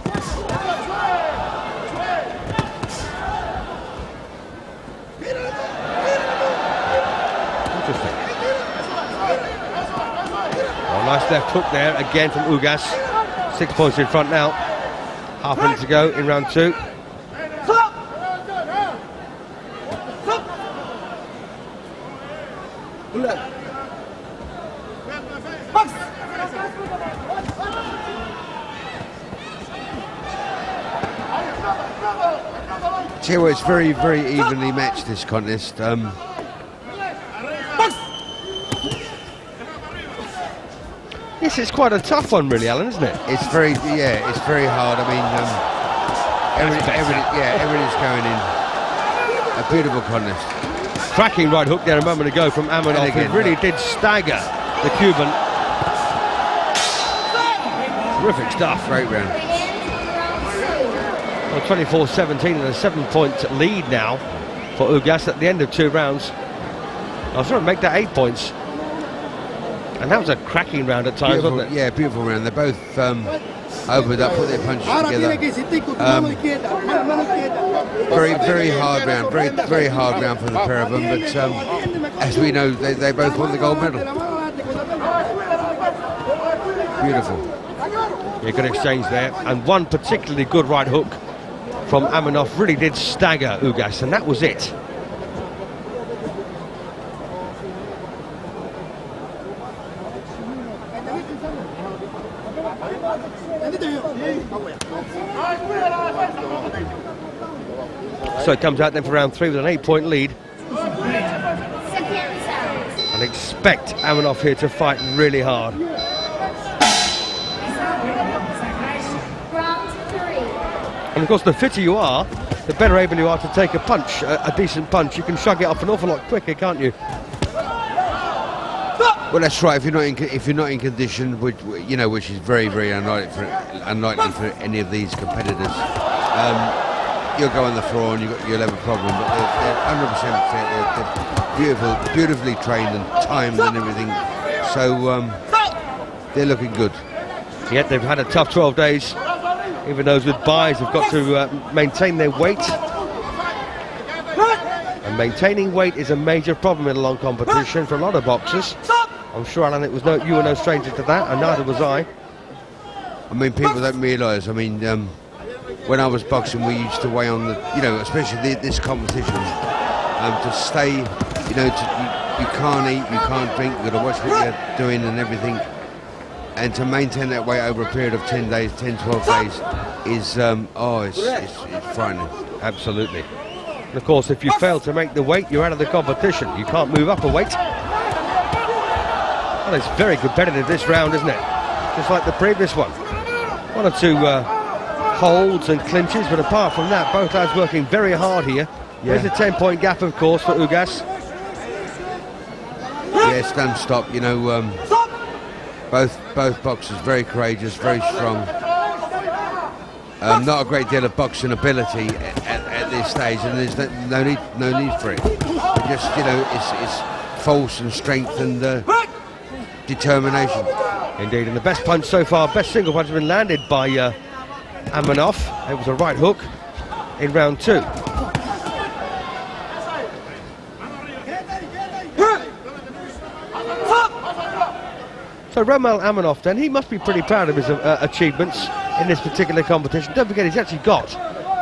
Interesting. Oh, nice left hook there again from Ugas. 6 points in front now. Half minute to go in round 2. Well, it's very, very evenly matched, this contest. Yes, it's quite a tough one, really, Alan, isn't it? It's very hard. I mean, everything's going in. A beautiful contest. Cracking right hook there a moment ago from Amanov, who really did stagger the Cuban. Terrific stuff. Great round. Well, 24-17 and a 7-point lead now for Ugas at the end of 2 rounds. I was trying to make that 8 points. And that was a cracking round at times, Beautiful, wasn't it? yeah, beautiful round. They both opened up, put their punches together. Very, very hard round. Very, very hard round for the pair of them. But as we know, they both won the gold medal. Beautiful. Yeah, good exchange there. And one particularly good right hook from Amanov really did stagger Ugas, and that was it. So it comes out then for round 3 with an 8-point lead. And expect Amanov here to fight really hard. And of course, the fitter you are, the better able you are to take a punch, a decent punch. You can shrug it off an awful lot quicker, can't you? Well, that's right. If you're not in condition, which is very, very unlikely for any of these competitors, you'll go on the floor and you'll have a problem. But they're 100% fit. They're beautifully trained and timed and everything. So they're looking good. Yet they've had a tough 12 days. Even those with buys have got to maintain their weight. And maintaining weight is a major problem in a long competition for a lot of boxers. I'm sure, Alan, you were no stranger to that, and neither was I. I mean, people don't realise. I mean, when I was boxing, we used to weigh on the, especially this competition, to stay, you can't eat, you can't drink, you've got to watch what you're doing and everything. And to maintain that weight over a period of 10 days, 10, 12 days is, it's frightening. Absolutely. And of course, if you fail to make the weight, you're out of the competition. You can't move up a weight. Well, it's very competitive this round, isn't it? Just like the previous one. 1 or 2 holds and clinches, but apart from that, both lads working very hard here. Yeah. There's a 10-point gap, of course, for Ugas. Yeah, stand stop, both boxers very courageous, very strong. Not a great deal of boxing ability at this stage, and there's no need for it. But just it's force and strength and determination. Indeed, and the best punch so far, best single punch has been landed by Amanov. It was a right hook in round 2. So Roman Amanov then, he must be pretty proud of his achievements in this particular competition. Don't forget, he's actually got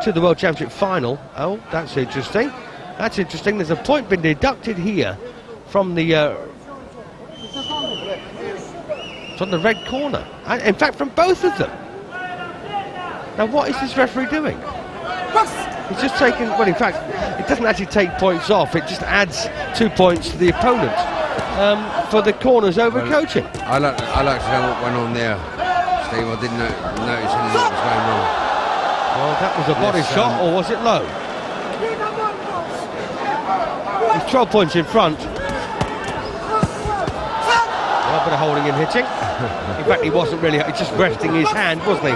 to the World Championship final. Oh, that's interesting. That's interesting. There's a point been deducted here from the red corner. In fact, from both of them. Now, what is this referee doing? He's just taken, well, in fact, it doesn't actually take points off, it just adds 2 points to the opponent for the corners over coaching. I like to know what went on there, Steve. I didn't notice anything that was going on. Well, that was a body shot, or was it low? He's 12 points in front. A bit of holding and hitting. In fact, he wasn't really, he's just resting his hand, wasn't he?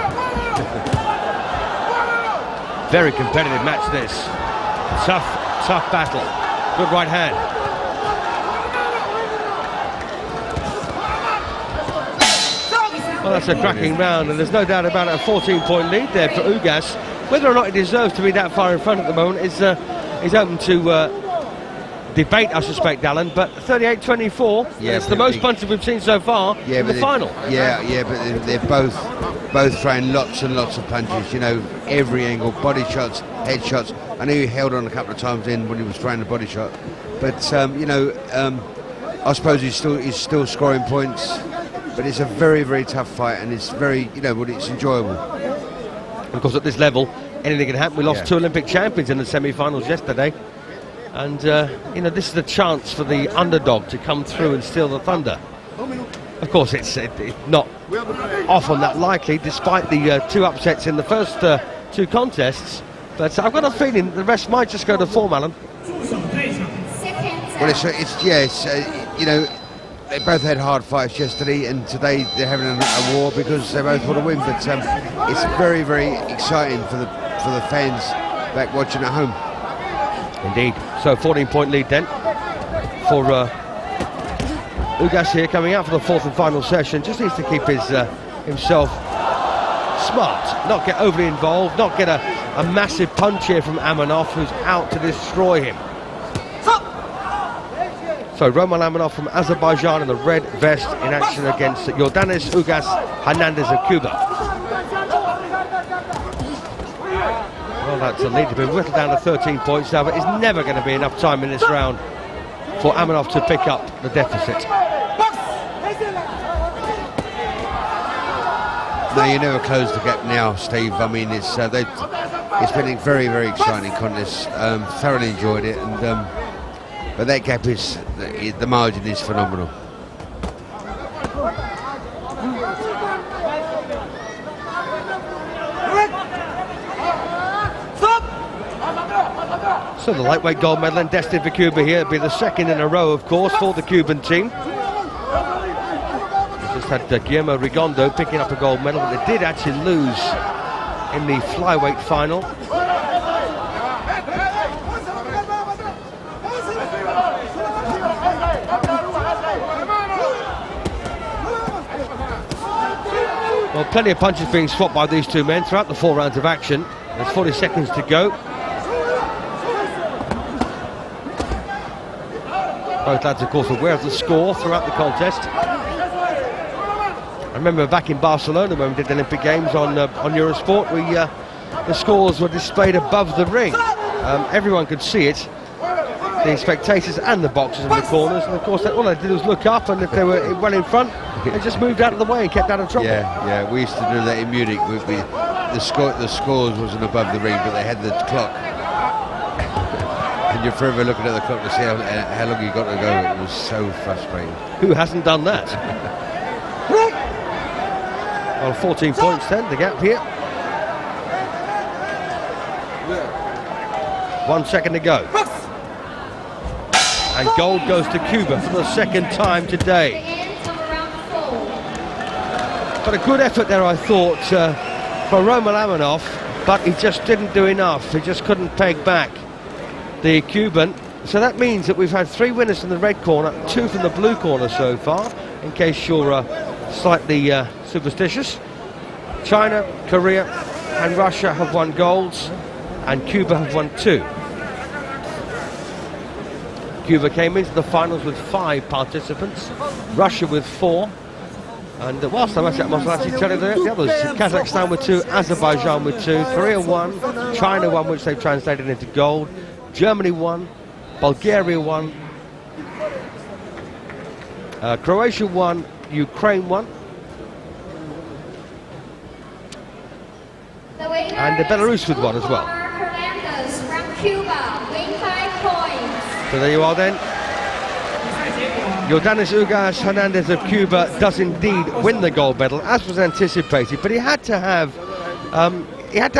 Very competitive match this. Tough battle. Good right hand. Well, that's a cracking round, and there's no doubt about it, a 14-point lead there for Ugas. Whether or not he deserves to be that far in front at the moment is open to debate, I suspect, Alan, but 38-24, it's the most punches we've seen so far in the final. Yeah, but they're both throwing lots and lots of punches, you know, every angle, body shots, head shots. I know he held on a couple of times in when he was throwing the body shot, but you know, I suppose he's still scoring points, but it's a very, very tough fight, and it's very, you know, it's enjoyable. And of course, at this level, anything can happen. We lost 2 Olympic champions in the semi-finals yesterday. And, you know, this is the chance for the underdog to come through and steal the thunder. Of course, it's not often that likely, despite the 2 upsets in the first 2 contests. But I've got a feeling the rest might just go to form, Alan. Well, it's you know, they both had hard fights yesterday, and today they're having a war because they both want to win. But it's very, very exciting for the fans back watching at home. Indeed. So 14-point lead then for Ugas here, coming out for the 4th and final session. Just needs to keep his himself smart, not get overly involved, not get a massive punch here from Amanov, who's out to destroy him. So Roman Amanov from Azerbaijan in the red vest in action against Yordanis, Ugas, Hernandez of Cuba. Well, that's a lead to be whittled down to 13 points now, but it's never going to be enough time in this round for Amanov to pick up the deficit. No, you never close the gap now, Steve. I mean, it's been a very, very exciting contest. Thoroughly enjoyed it, and but that gap is, the margin is phenomenal. So the lightweight gold medal and destined for Cuba here. It'll be the 2nd in a row, of course, for the Cuban team. We just had Guillermo Rigondeaux picking up a gold medal, but they did actually lose in the flyweight final. Well, plenty of punches being swapped by these 2 men throughout the 4 rounds of action. There's 40 seconds to go. Both lads, of course, aware of the score throughout the contest. I remember back in Barcelona when we did the Olympic Games on Eurosport, the scores were displayed above the ring. Everyone could see it, the spectators and the boxers in the corners, and of course all they did was look up, and if they were well in front, they just moved out of the way and kept out of trouble. Yeah, we used to do that in Munich. The scores wasn't above the ring, but they had the clock. And you're forever looking at the clock to see how long you got to go. It was so frustrating. Who hasn't done that? Well, 14 points then, the gap here. 1 second to go. And gold goes to Cuba for the 2nd time today. But a good effort there, I thought, for Roman Amanov, but he just didn't do enough. He just couldn't peg back the Cuban. So that means that we've had 3 winners from the red corner, 2 from the blue corner so far, in case you're slightly superstitious. China, Korea and Russia have won golds, and Cuba have won 2. Cuba came into the finals with 5 participants, Russia with 4, and whilst I must actually tell you the others. Kazakhstan with 2, Azerbaijan with 2, Korea 1, China 1, which they've translated into gold, Germany 1, Bulgaria 1, Croatia 1, Ukraine 1, and Belarus with 1 as well. Cuba, win 5 points. So there you are then. Yordanis Ugas Hernandez of Cuba does indeed win the gold medal, as was anticipated, but he had to have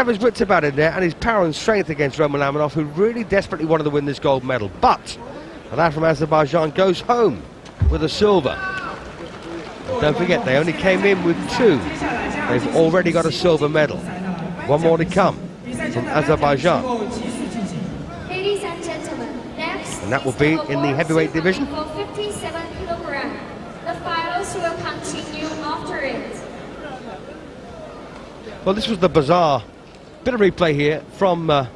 his wits about it there, and his power and strength against Roman Amanov, who really desperately wanted to win this gold medal. But the lad from Azerbaijan goes home with a silver. And don't forget, they only came in with 2. They've already got a silver medal. One more to come from Azerbaijan. Ladies and gentlemen, next And that will be in the heavyweight division. For 57 kilograms. The finals will continue after it. Well, this was the bizarre bit of replay here from the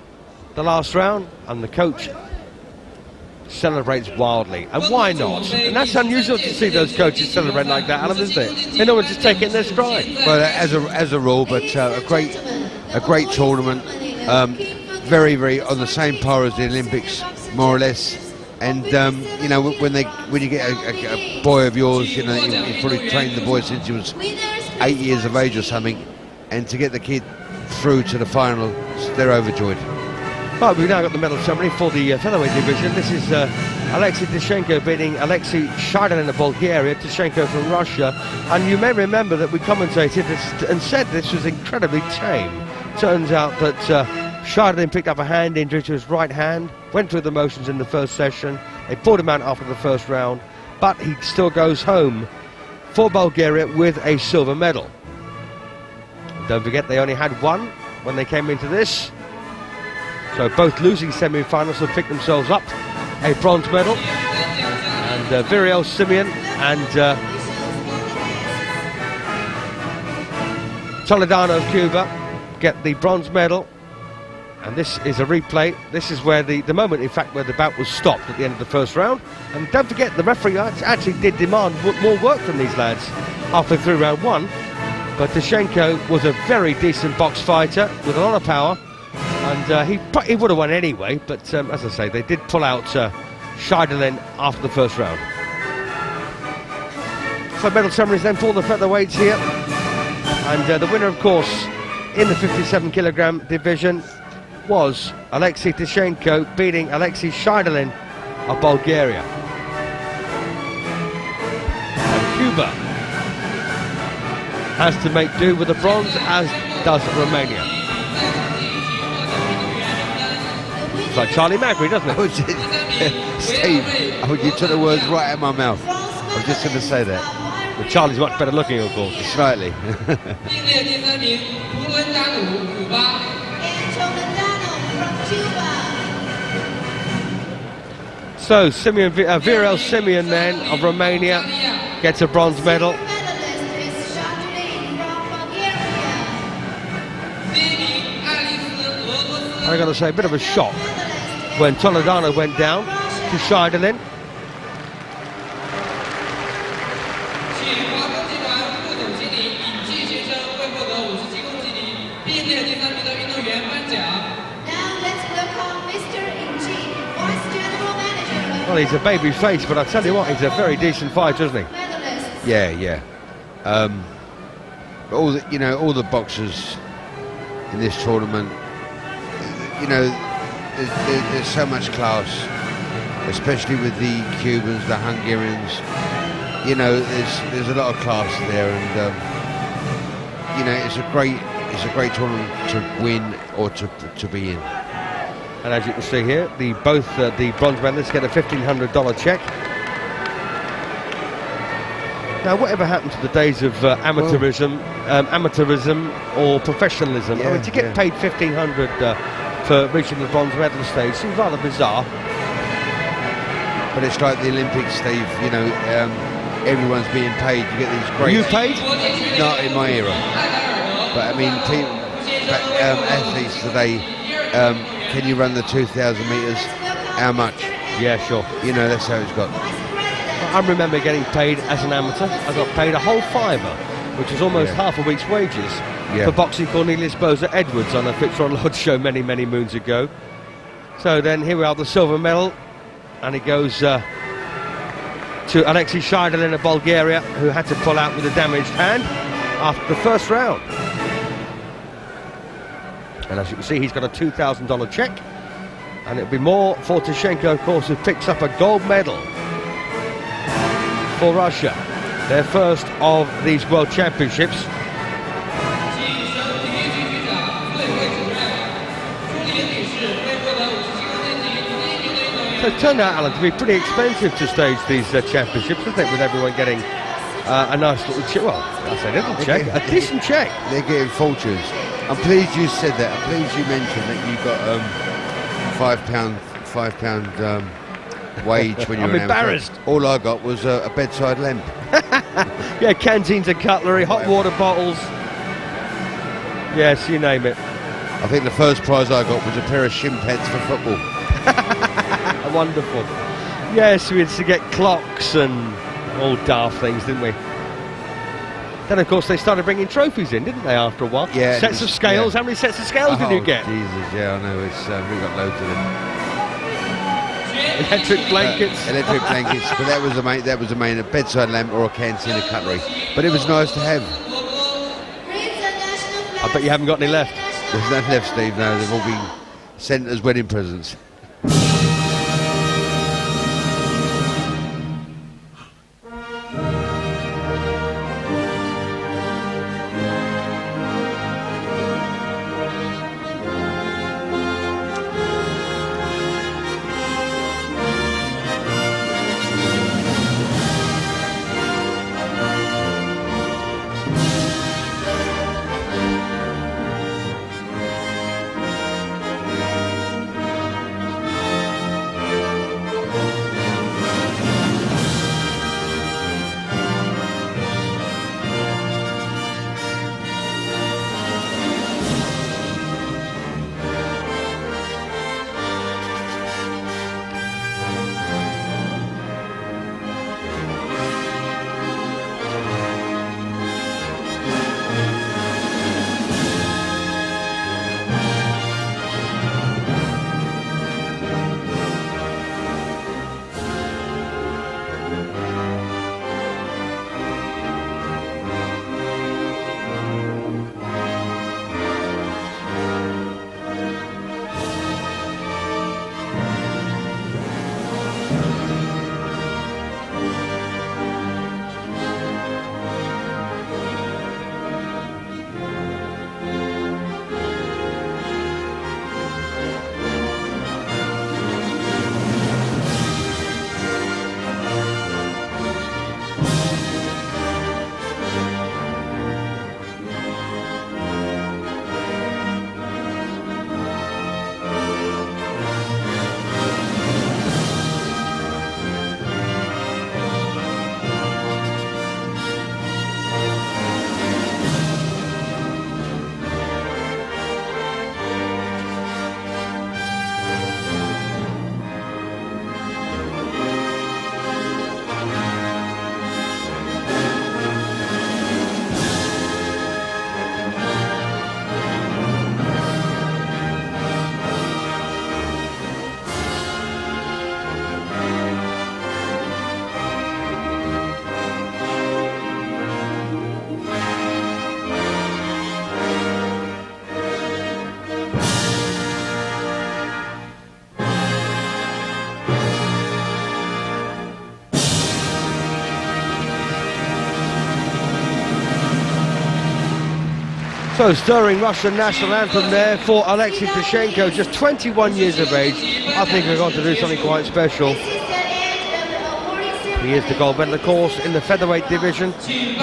last round, and the coach celebrates wildly. And why not? And that's unusual to see those coaches celebrate like that, Alan, isn't it? They know what just take it in their stride. Well, as a rule, but a great tournament. Very, very on the same par as the Olympics, more or less. And you know, when you get a boy of yours, you know, you've probably trained the boy since he was 8 years of age or something, and to get the kid through to the final, they're overjoyed. Right, we've now got the medal ceremony for the featherweight division. This is Alexei Tischenko beating Alexei Shajdulin of Bulgaria, Tischenko from Russia. And you may remember that we commentated this and said this was incredibly tame. Turns out that Shajdulin picked up a hand injury to his right hand, went through the motions in the first session. They pulled him out after the first round, but he still goes home for Bulgaria with a silver medal. Don't forget, they only had 1 when they came into this. So both losing semi-finals have picked themselves up a bronze medal. And Viriel Simeon and Toledano of Cuba get the bronze medal. And this is a replay. This is where the moment, in fact, where the bout was stopped at the end of the first round. And don't forget, the referee actually did demand more work from these lads halfway through round 1. But Tischenko was a very decent box fighter with a lot of power. And he would have won anyway, but as I say, they did pull out Shajdulin after the first round. So medal ceremonies then for the featherweights here. And the winner, of course, in the 57 kilogram division was Alexei Tischenko, beating Alexei Shajdulin of Bulgaria. And Cuba has to make do with the bronze, as does Romania. It's like Charlie Magri, doesn't it? Steve, you took the words right out of my mouth. I was just going to say that. But Charlie's much better looking, of course. Slightly. So Viriel Simeon then of Romania gets a bronze medal. I got to say, a bit of a shock when Toledano went down to Shajdulin. Well, he's a baby face, but I tell you what, he's a very decent fighter, isn't he? Yeah. All the boxers in this tournament, you know, there's so much class, especially with the Cubans, the Hungarians. You know, there's a lot of class there, and you know, it's a great tournament to win or to be in. And as you can see here, both the bronze medalists get a $1,500 check. Now, whatever happened to the days of amateurism or professionalism? I mean, to get paid $1,500 for reaching the bronze medal stage seems rather bizarre. But it's like the Olympics, Steve. You know, everyone's being paid. You get these great. Were you paid? Not in my era. But I mean, athletes today. Can you run the 2,000 metres? How much? Yeah, sure. You know, that's how it's got. I remember getting paid as an amateur. I got paid a whole fiver, which is almost half a week's wages, for boxing Cornelius Boza Edwards on a Fitzroy Lodge show many, many moons ago. So then here we are, the silver medal, and it goes to Alexei Shajdulin of Bulgaria, who had to pull out with a damaged hand after the first round. And as you can see, he's got a $2,000 check. And it'll be more for Tischenko, of course, who picks up a gold medal for Russia. Their first of these World Championships. So it turned out, Alan, to be pretty expensive to stage these championships, I think, with everyone getting a nice little check. Well, I say little check, a decent check. They're getting fortunes. I'm pleased you said that. I'm pleased you mentioned that you got £5 wage when you I'm were embarrassed. All I got was a bedside lamp. Yeah, canteens and cutlery, hot water bottles. Yes, you name it. I think the first prize I got was a pair of shin pads for football. Wonderful. Yes, we had to get clocks and all daft things, didn't we? Then, of course, they started bringing trophies in, didn't they, after a while? Yeah. Sets of scales. Yeah. How many sets of scales did you get? Jesus, yeah, I know. It's we got loads of them. Electric blankets. Electric blankets, but that was the main. That was the main. A bedside lamp or a canteen of cutlery. But it was nice to have. I bet you haven't got any left. There's none left, Steve. No, they've all been sent as wedding presents. So, stirring Russian national anthem there for Alexei Tischenko, just 21 years of age. I think we're going to do something quite special. He is the gold medal, of course, in the featherweight division, beating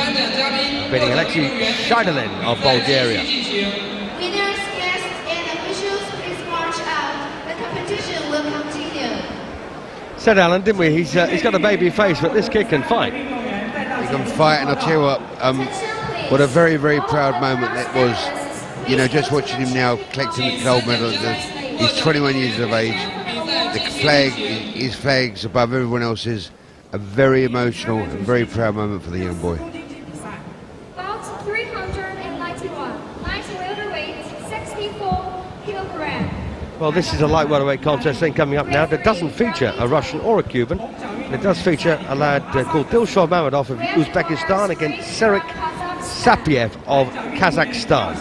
Alexei Shajdulin of Bulgaria. Winners, guests, and officials, please march out. The competition will continue. Said Alan, didn't we? He's got a baby face, but this kid can fight. He can fight, and I'll tell you what a very, very proud moment that was. You know, just watching him now collecting the gold medal. He's 21 years of age. The flag, his flag's above everyone else's. A very emotional and very proud moment for the young boy. Bout 391, light welterweight, 64 kilograms. Well, this is a light welterweight contest thing coming up now that doesn't feature a Russian or a Cuban. It does feature a lad called Mahmudov of Uzbekistan against Sapiyev of Kazakhstan.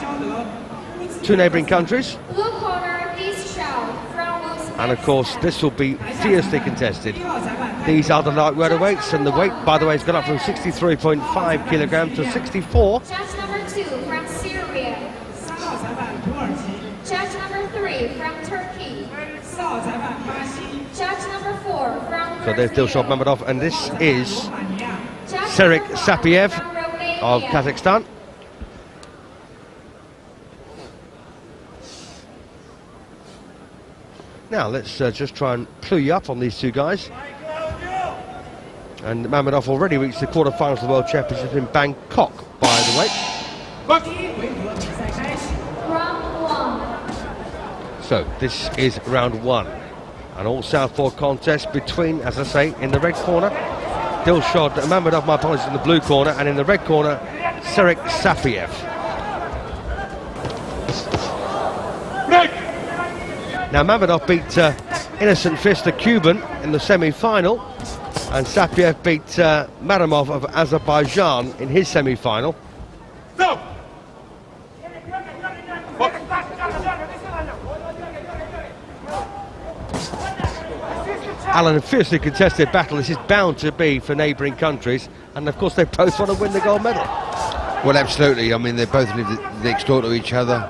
Two neighbouring countries. Blue corner, East Chow from Uzbekistan. And of course, this will be fiercely contested. These are the light welterweights, and the weight, by the way, has gone up from 63.5 kilograms to 64. Judge number 2 from Syria. Judge number 3 from Turkey. Judge number 4 from So there's Dilshod Mahmudov, and this is Judge Sillakh number 5 Sapiyev from Romania. of Kazakhstan. Now let's just try and clue you up on these two guys. And Mahmudov already reached the quarterfinals of the World Championship in Bangkok, by the way. Round 1. So this is round 1. An all southpaw contest between, as I say, in the red corner, Dilshod Mahmudov, my apologies, in the blue corner, and in the red corner, Sillakh Sapiyev. Now Mahmudov beat Innocent Fist, the Cuban, in the semi-final, and Sapiyev beat Rahimov of Azerbaijan in his semi-final. Alan, a fiercely contested battle. This is bound to be for neighbouring countries, and of course they both want to win the gold medal. Well, absolutely. I mean, they both live next door to each other.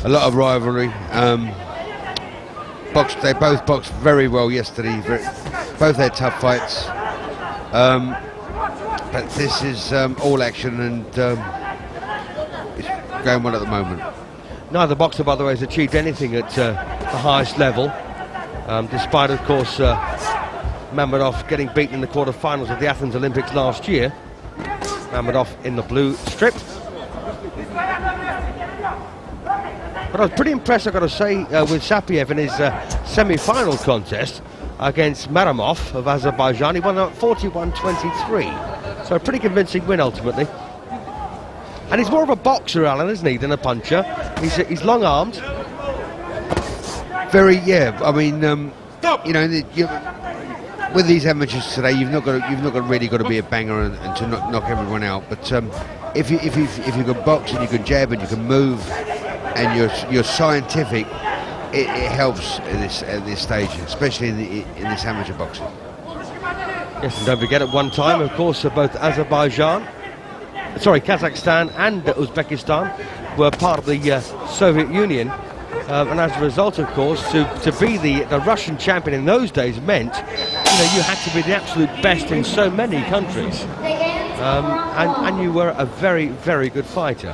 A lot of rivalry. They both boxed very well yesterday. Both had tough fights. But this is all action, and it's going well at the moment. Neither boxer, by the way, has achieved anything at the highest level, despite, of course, Mahmudov getting beaten in the quarterfinals of the Athens Olympics last year. Mahmudov in the blue strip. But I was pretty impressed, I've got to say, with Sapiyev in his semi-final contest against Rahimov of Azerbaijan. He won at 41-23. So a pretty convincing win, ultimately. And he's more of a boxer, Alan, isn't he, than a puncher. He's long-armed. Very, yeah. I mean, you know, with these amateurs today, you've not really got to be a banger and to knock everyone out. But if you can box and you can jab and you can move and you're scientific, it helps at this stage, especially in this amateur boxing. Yes, and don't forget, at one time, of course, both Kazakhstan and Uzbekistan were part of the Soviet Union. And as a result, of course, to be the Russian champion in those days meant, you had to be the absolute best in so many countries. And you were a very, very good fighter.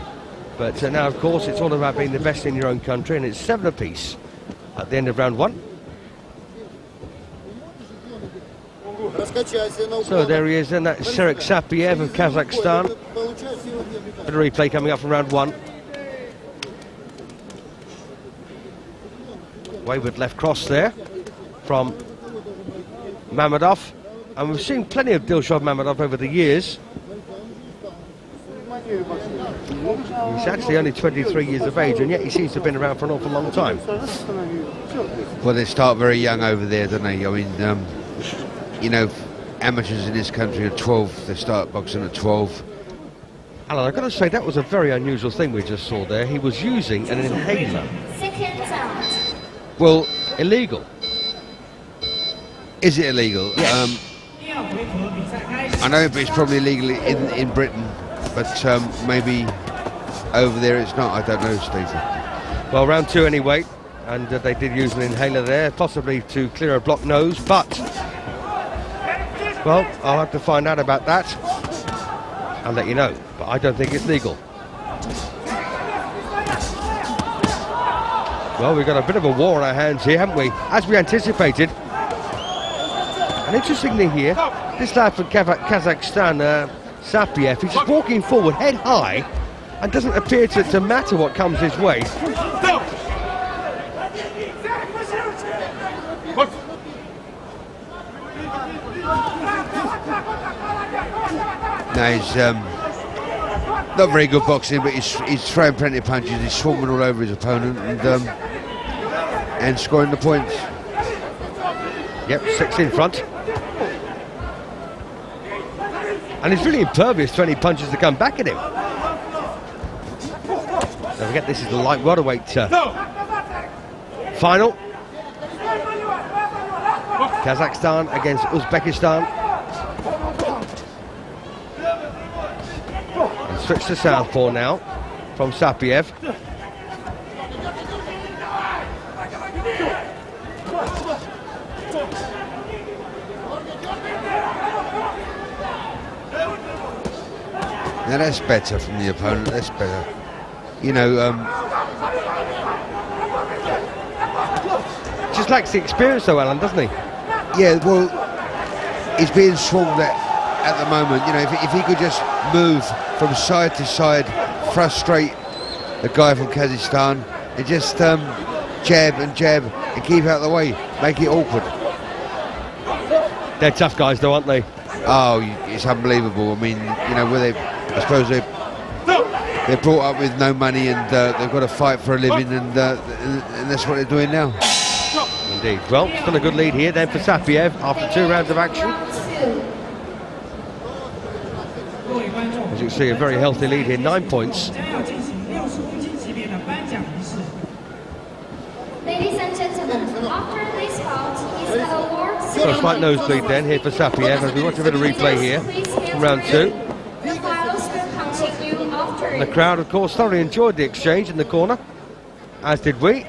But now, of course, it's all about being the best in your own country, and it's 7 apiece at the end of round 1. So there he is, and that's Sillakh Sapiyev of Kazakhstan. Bit of replay coming up from round 1. Wayward left cross there from Mahmudov, and we've seen plenty of Dilshod Mahmudov over the years. He's actually only 23 years of age, and yet he seems to have been around for an awful long time. Well, they start very young over there, don't they? I mean, amateurs in this country are 12. They start boxing at 12. Alan, I've got to say, that was a very unusual thing we just saw there. He was using an inhaler. Second out. Well, illegal. Is it illegal? Yes. I know it's probably illegal in Britain, but maybe over there it's not. I don't know, Stephen. Well, round 2 anyway, and they did use an inhaler there, possibly to clear a blocked nose, but, well, I'll have to find out about that and let you know, but I don't think it's legal. Well, we've got a bit of a war on our hands here, haven't we? As we anticipated. And interestingly here, this lad from Kazakhstan, Sapiyev, he's just walking forward, head high, and doesn't appear to matter what comes his way. No, he's not very good boxing, but he's throwing plenty of punches. He's swarming all over his opponent and scoring the points. Yep, 6 in front. And he's really impervious to any punches that come back at him. Don't forget, this is the light welterweight final. Kazakhstan against Uzbekistan. And switch to southpaw now from Sapiyev. Now that's better from the opponent, that's better. You know, Just lacks the experience though, Alan, doesn't he? yeah, well, he's being swarmed at the moment. You know, if he could just move from side to side, frustrate the guy from Kazakhstan, and just jab and keep out of the way, make it awkward. They're tough guys though, aren't they? Oh, it's unbelievable. I mean, you know, I suppose they're brought up with no money and they've got to fight for a living, and that's what they're doing now. Indeed. Well, still a good lead here then for Sapiyev after 2 rounds of action. As you can see, a very healthy lead here, 9 points. Ladies and gentlemen, after this bout is the award So a ceremony. slight nosebleed then here for Sapiyev as we watch a bit of replay here from round 2. The finals will continue after And the crowd, of course, thoroughly enjoyed the exchange in the corner, as did we.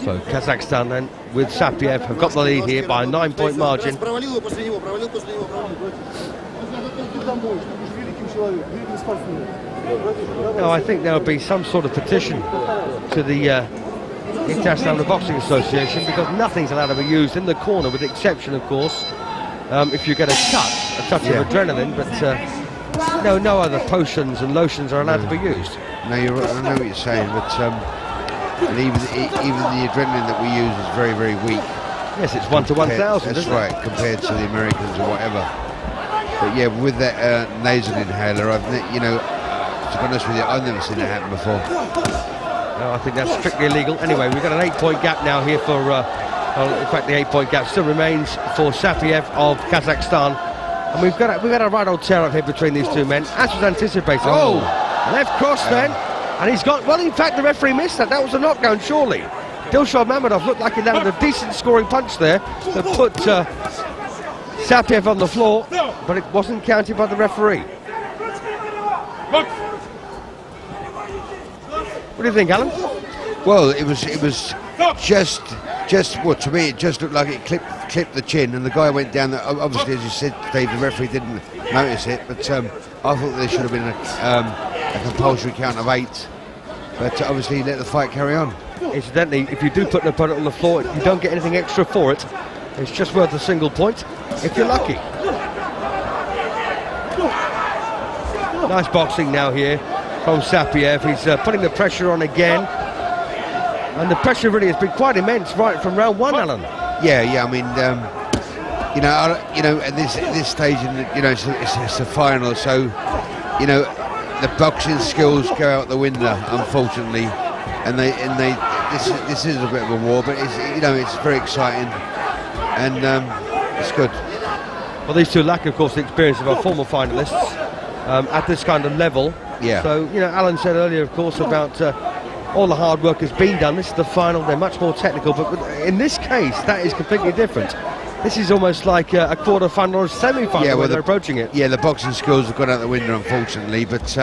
So Kazakhstan then with Sapiyev have got the lead here by a 9-point margin. Now I think there will be some sort of petition to the International Boxing Association, because nothing's allowed to be used in the corner, with the exception, of course, if you get a touch of adrenaline, but no other potions and lotions are allowed to be used. No, you're right, I know what you're saying, but and even the adrenaline that we use is very, very weak. Yes, it's 1 to 1,000. That's right, compared to the Americans or whatever. But yeah, with that nasal inhaler, to be honest with you, I've never seen that happen before. No, I think that's strictly illegal. Anyway, we've got an 8-point gap now here for, in fact, the 8-point gap still remains for Sapiyev of Kazakhstan. And we've got a right old tear up here between these two men, as was anticipated. Oh, left cross then. And he's got, well, in fact, the referee missed that. That was a knockdown, surely. Dilshad Mahmudov looked like he landed a decent scoring punch there that put Sapiyev on the floor, but it wasn't counted by the referee. What do you think, Alan? Well, it was just well, to me, it just looked like it clipped the chin, and the guy went down. Obviously, as you said, Dave, the referee didn't notice it, but I thought there should have been a compulsory count of 8. But obviously, he let the fight carry on. Incidentally, if you do put an opponent on the floor, you don't get anything extra for it. It's just worth a single point if you're lucky. Nice boxing now here from Sapiyev. He's putting the pressure on again, and the pressure really has been quite immense right from round 1, Alan. Yeah. I mean, at this stage, it's the final, so the boxing skills go out the window, unfortunately, and this is a bit of a war, but it's very exciting, and it's good. Well, these two lack, of course, the experience of our former finalists at this kind of level. Yeah. So, Alan said earlier, of course, about all the hard work has been done. This is the final. They're much more technical, but in this case, that is completely different. This is almost like a quarter-final or a semi-final where they're approaching it. Yeah, the boxing skills have gone out the window, unfortunately, but that's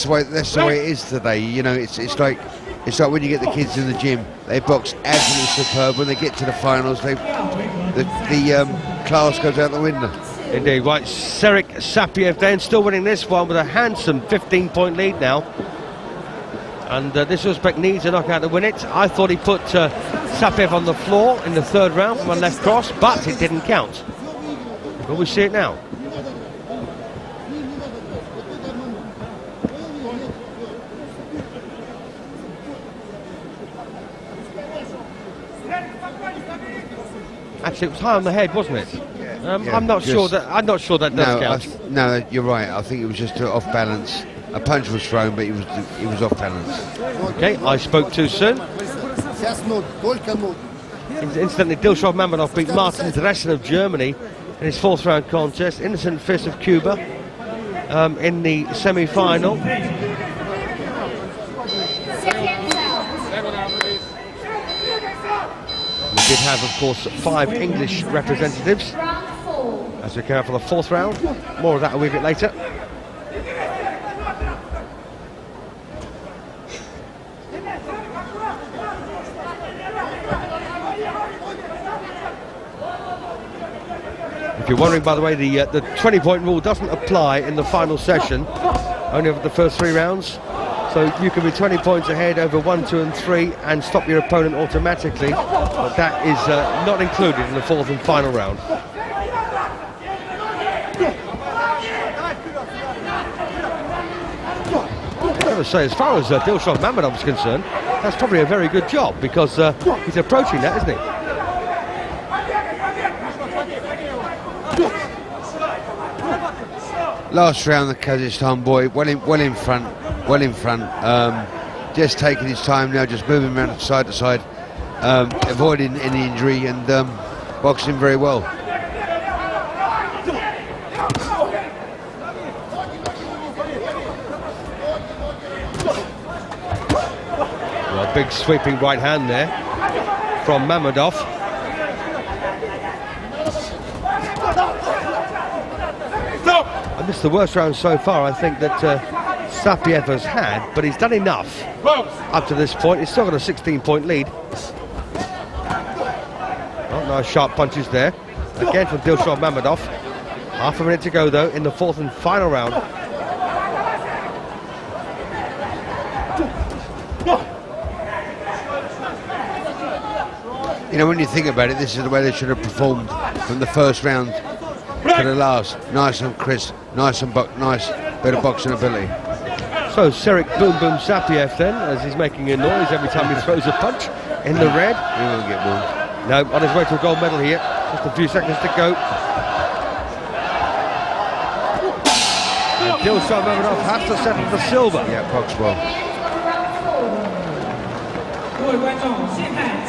the way it is today. It's like when you get the kids in the gym, they box absolutely superb. When they get to the finals, the class goes out the window. Indeed, right. Serhiy Sapiyev then still winning this one with a handsome 15-point lead now. And this Uzbek needs a knockout to win it. I thought he put Sapiyev on the floor in the 3rd round from a left cross, but it didn't count. But we see it now. Actually, it was high on the head, wasn't it? I'm not sure that does count. No, you're right. I think it was just off balance. A punch was thrown, but he was off balance. Okay, I spoke too soon. Incidentally, Dilshad Mahmudov beat Martin Dressen of Germany in his 4th round contest. Innocent Fist of Cuba in the semi-final. We did have, of course, 5 English representatives as we came out for the 4th round. More of that a wee bit later. If you're wondering, by the way, the 20-point rule doesn't apply in the final session, only over the first 3 rounds. So you can be 20 points ahead over 1, 2 and 3 and stop your opponent automatically, but that is not included in the 4th and final round. I've got to say, as far as Dilshad Mahmudov is concerned, that's probably a very good job, because he's approaching that, isn't he? Last round, the Kazakhstan boy, well in front. Just taking his time now, just moving around side to side, avoiding any injury and boxing very well. Well, big sweeping right hand there from Mahmudov. And this is the worst round so far, I think, that Sapiyev has had, but he's done enough up to this point. He's still got a 16-point lead. Oh, nice sharp punches there. Again from Dilshad Mahmudov. Half a minute to go, though, in the 4th and final round. You know, when you think about it, this is the way they should have performed from the first round to the last. Nice and crisp, nice and nice bit of boxing ability. So Serek Boom Boom Sapiyev then, as he's making a noise every time he throws a punch in the red. He won't get one. No, on his way to a gold medal here. Just a few seconds to go. And Dilshad Mahmudov has to settle for silver. Yeah, box well.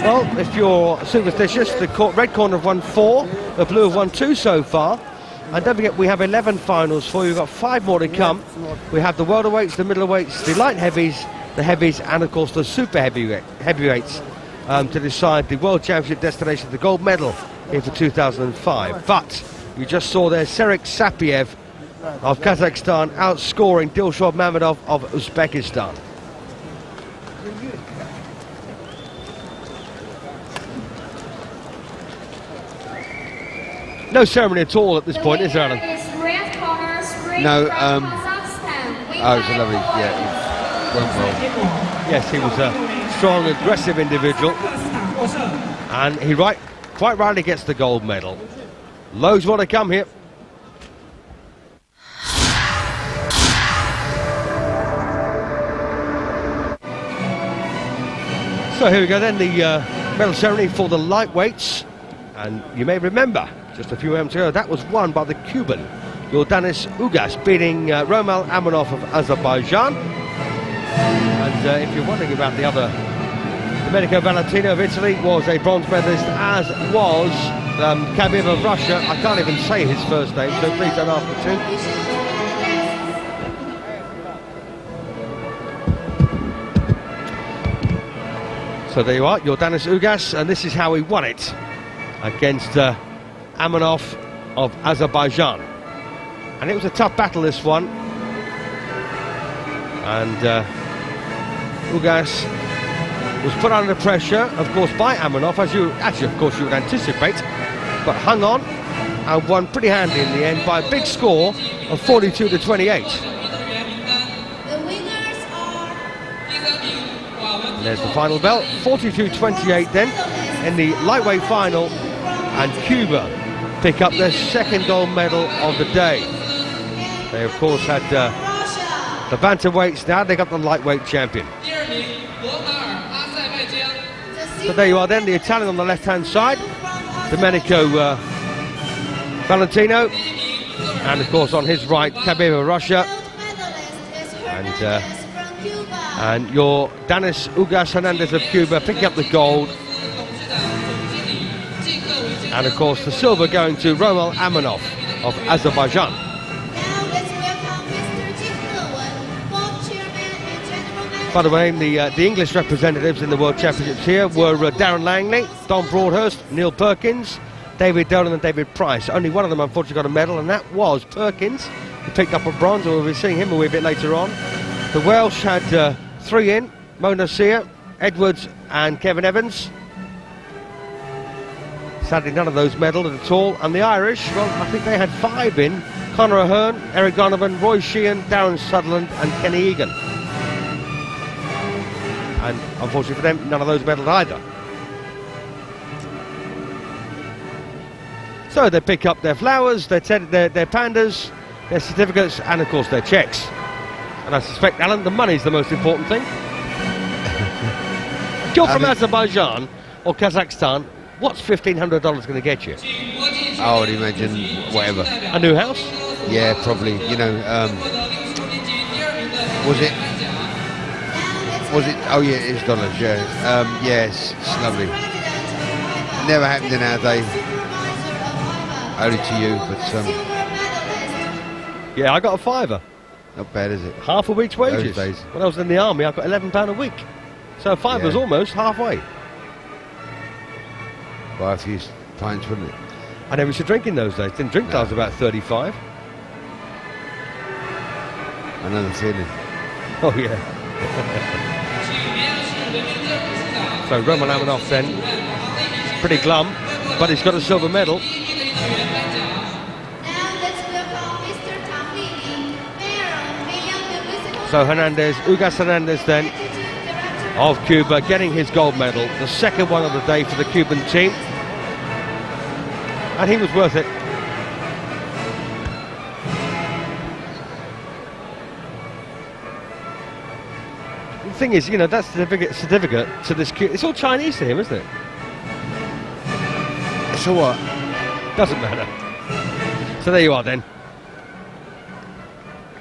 Well, if you're superstitious, the red corner have won 4, the blue have won 2 so far. And don't forget, we have 11 finals for you. We've got 5 more to come. We have the welterweights, the middleweights, the light heavies, the heavies, and of course the super heavyweights to decide the World Championship destination, the gold medal here for 2005. But you just saw there Serek Sapiyev of Kazakhstan outscoring Dilshad Mahmudov of Uzbekistan. No ceremony at all at this point, is there, Alan? No, oh, it was a lovely, yeah, it went well. Yes, he was a strong, aggressive individual, and he quite rightly gets the gold medal. Loads more to come here. So here we go then, the medal ceremony for the lightweights, and you may remember, just a few moments ago, that was won by the Cuban Yordanis Ugas, beating Roman Amanov of Azerbaijan. And if you're wondering about the other, Domenico Valentino of Italy was a bronze medalist, as was Sapiyev of Russia. I can't even say his first name, so please don't ask me to. So there you are, Yordanis Ugas, and this is how he won it against Amanov of Azerbaijan. And it was a tough battle, this one. And Ugas was put under pressure, of course, by Amanov, as you would anticipate, but hung on and won pretty handy in the end by a big score of 42-28. The winners are... And there's the final bell, 42-28 then in the lightweight final, and Cuba pick up their 2nd gold medal of the day. They of course had the bantamweights, now they got the lightweight champion. So there you are then, the Italian on the left hand side, Domenico Valentino, and of course on his right, Sapiyev of Russia, and your Yordanis Ugas Hernandez of Cuba picking up the gold. And of course the silver going to Roman Amanov of Azerbaijan. Now let's welcome Mr. Jim Irwin, board chairman and general manager. By the way, the English representatives in the World Championships here were Darren Langley, Don Broadhurst, Neil Perkins, David Dolan and David Price. Only one of them unfortunately got a medal, and that was Perkins. He picked up a bronze, and we'll be seeing him a wee bit later on. The Welsh had 3 in, Mona Sear, Edwards and Kevin Evans. Sadly none of those medalled at all. And the Irish, well, I think they had 5 in. Conor Ahern, Eric Donovan, Roy Sheehan, Darren Sutherland and Kenny Egan. And unfortunately for them, none of those medalled either. So they pick up their flowers, their pandas, their certificates, and of course their checks. And I suspect, Alan, the money's the most important thing. You're from Azerbaijan or Kazakhstan. What's $1,500 going to get you? I would imagine whatever. A new house? Yeah, probably. You know, was it? Oh yeah, it's dollars. Yeah. Yes, it's lovely. Never happened in our day. Only to you, but Yeah, I got a £5. not bad, is it? Half a week's wages. Those days. When I was in the army, I got £11 a week. So £5 was almost halfway. Buy a few pints, wouldn't it? I never used to drink in those days. Didn't drink till I was about 35. I know the feeling. Oh yeah. So Roman Amanov then, pretty glum, but he's got a silver medal. Now let's welcome Mr. Tamlini, mayor of Bedak. So Hernandez, Ugas Hernandez then, of Cuba, getting his gold medal, the second one of the day for the Cuban team. And he was worth it. The thing is, you know, that certificate to this, it's all Chinese to him, isn't it? So what? Doesn't matter. So there you are then.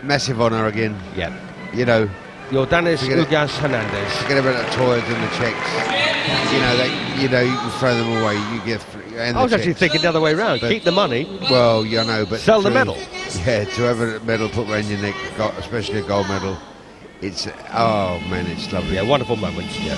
Massive honour again. Yeah. You know, Yordanis Forget it. Ugas Hernandez. forget about the toys and the checks. You know, you can throw them away. You get. And I was the actually checks. thinking the other way round. But- Keep the money, Well, you know, but sell the to- medal. Yeah, to have a medal put around your neck, especially a gold medal, it's oh man, it's lovely. Yeah, wonderful moments. Yeah.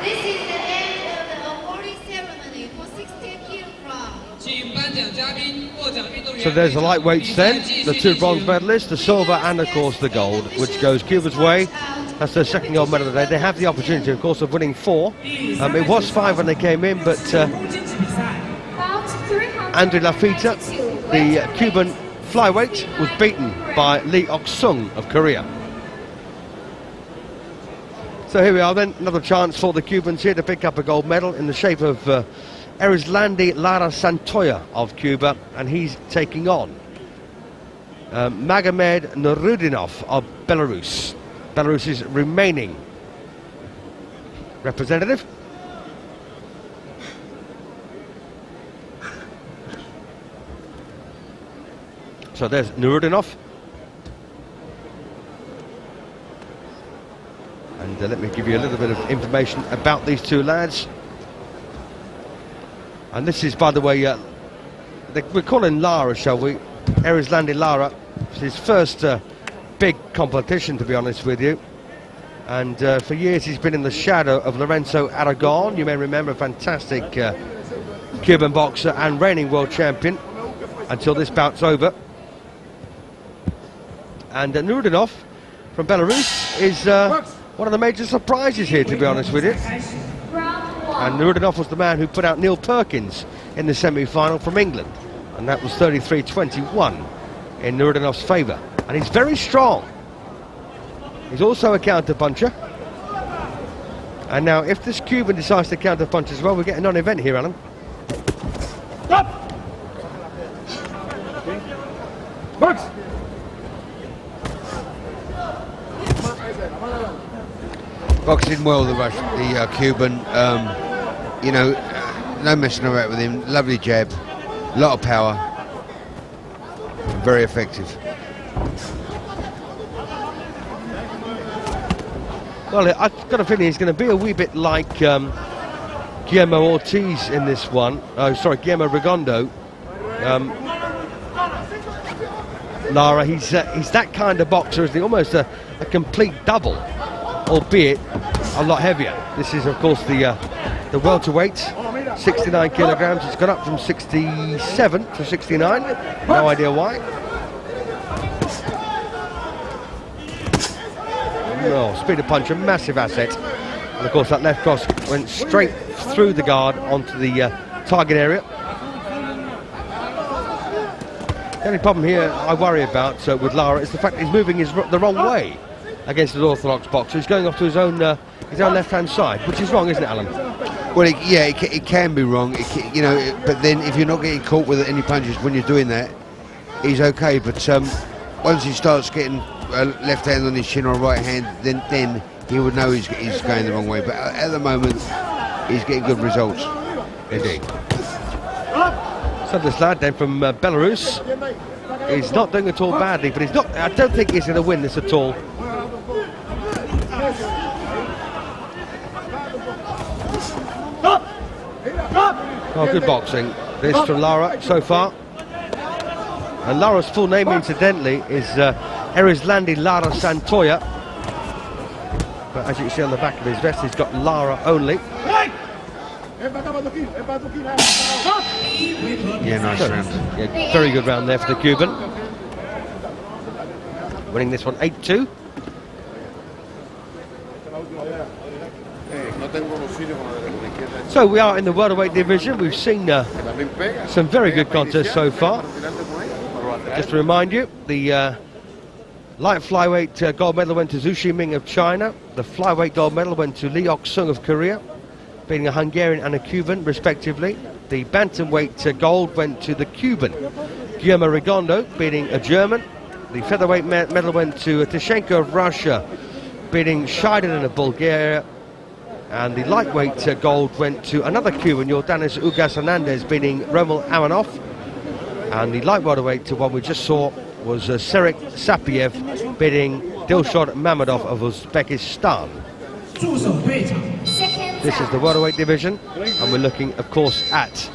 This is the end of the awarding ceremony for 16 kilograms. So there's the lightweights then, the 2 bronze medalists, the silver and of course the gold, which goes Cuba's way. That's their second gold medal of the day. They have the opportunity, of course, of winning 4. It was 5 when they came in, but Andre Lafita, the Cuban flyweight, was beaten by Lee Ok-sung of Korea. So here we are then, another chance for the Cubans here to pick up a gold medal in the shape of Erislandy Lara Santoya of Cuba, and he's taking on Magomed Nurutdinov of Belarus, Belarus's remaining representative. So there's Nurutdinov. And let me give you a little bit of information about these 2 lads. And this is, by the way, we're calling Lara, shall we? Erislandy Lara. It's his first big competition, to be honest with you. And for years he's been in the shadow of Lorenzo Aragon. You may remember, a fantastic Cuban boxer and reigning world champion, until this bout's over. And Nurutdinov from Belarus is one of the major surprises here, to be honest with you. And Nurutdinov was the man who put out Neil Perkins in the semi-final from England. And that was 33-21 in Nurutdinov's favour. And he's very strong. He's also a counter-puncher. And now, if this Cuban decides to counter-punch as well, we get a non-event here, Alan. Boxing well, the Cuban. You know, no messing around with him. Lovely jab, a lot of power, very effective. Well, I've got a feeling he's going to be a wee bit like Guillermo Ortiz in this one. Oh, sorry, Guillermo Rigondeaux. Lara, he's that kind of boxer, isn't he? Almost a complete double, albeit a lot heavier. This is, of course, the welterweight, 69 kilograms. It's gone up from 67 to 69. No idea why. No, speed of punch, a massive asset. And of course, that left cross went straight through the guard onto the target area. The only problem here I worry about with Lara is the fact that he's moving the wrong way against an orthodox boxer. He's going off to his own left-hand side, which is wrong, isn't it, Alan? Well, it can be wrong, you know. But then, if you're not getting caught with any punches when you're doing that, he's okay. But once he starts getting left hand on his chin or right hand, then he would know he's going the wrong way. But at the moment, he's getting good results. Indeed. So this lad then from Belarus, he's not doing at all badly, but he's not. I don't think he's going to win this at all. Oh, good boxing. This from Lara so far. And Lara's full name, incidentally, is Erislandi Lara Santoya. But as you can see on the back of his vest, he's got Lara only. Yeah, nice round. Yeah, very good round there for the Cuban. Winning this one 8-2. So we are in the welterweight division. We've seen some very good contests so far. Just to remind you, the light flyweight gold medal went to Zhu Shiming of China. The flyweight gold medal went to Lee Ok-sung of Korea, beating a Hungarian and a Cuban, respectively. The bantamweight gold went to the Cuban, Guillermo Rigondeaux, beating a German. The featherweight medal went to Tischenko of Russia, beating Shajdulin of Bulgaria. And the lightweight gold went to another Cuban, Yordanis Ugas Hernandez, beating Rommel Amanov. And the light welterweight one we just saw was Sapiyev, beating Dilshod Mahmudov of Uzbekistan. This is the welterweight division, and we're looking, of course, at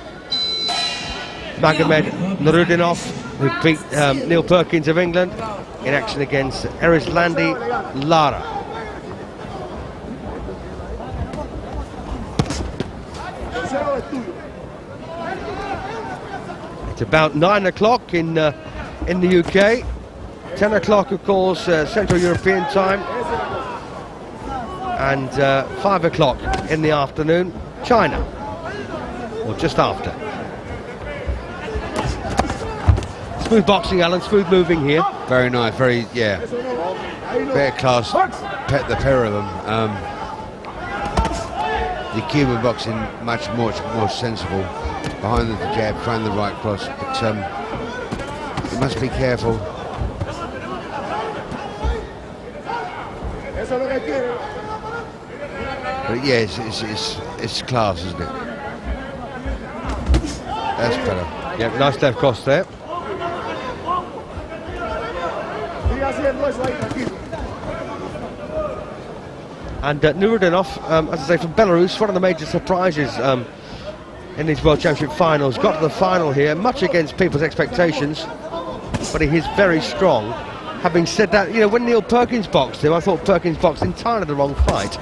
Magomed Nurutdinov, who beat Neil Perkins of England, in action against Erislandi Lara. It's about 9 o'clock in the UK, 10 o'clock, of course, Central European time, and 5 o'clock in the afternoon, China, or just after. Smooth boxing, Alan, smooth moving here. Very nice, very, better class, the pair of them. The Cuban boxing much more sensible, behind the jab, throwing the right cross, but you must be careful. But yeah, it's class, isn't it? That's better. Yeah, nice left cross there. And Nurutdinov, as I say, from Belarus, one of the major surprises in these World Championship finals. Got to the final here, much against people's expectations, but he is very strong. Having said that, you know, when Neil Perkins boxed him, I thought Perkins boxed entirely the wrong fight.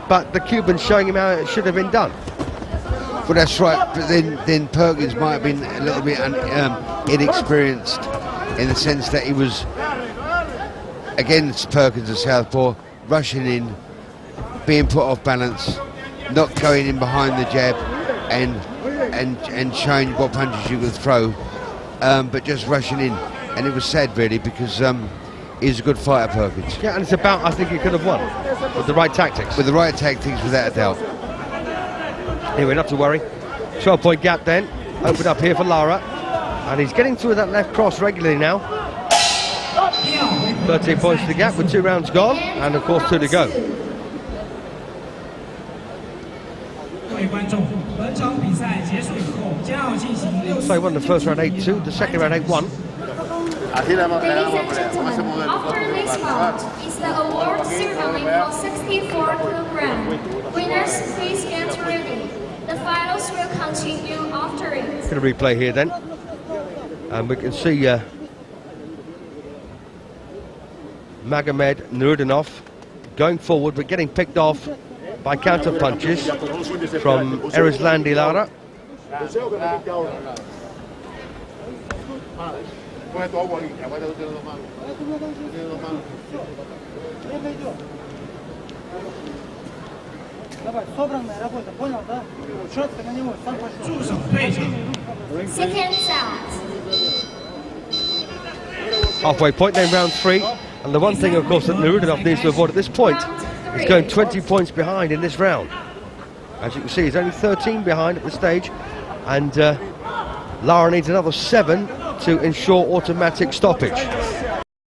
But the Cuban's showing him how it should have been done. Well, that's right, but then Perkins might have been a little bit inexperienced, in the sense that he was against Perkins and Southpaw, rushing in, being put off balance, not going in behind the jab and showing what punches you could throw, but just rushing in. And it was sad really, because he's a good fighter, Perkins. Yeah, and it's about, I think he could have won with the right tactics. With the right tactics, without a doubt. Anyway, not to worry. 12-point gap then. Open up here for Lara. And he's getting through that left cross regularly now. 13 points to the gap with 2 rounds gone. And of course 2 to go. So he won the first round 8-2, the second round 8-1. Ladies and gentlemen, after this bout is the award ceremony for 64 kg. Winners, please get ready. The finals will continue after it. Going to replay here then. And we can see Magomed Nurutdinov going forward, but getting picked off by counter punches from Erislandi Lara. Second set. Halfway point then, round 3. And the one thing, of course, that Nurutdinov needs to avoid at this point is going 20 points behind in this round. As you can see, he's only 13 behind at this stage. And Lara needs another 7 to ensure automatic stoppage.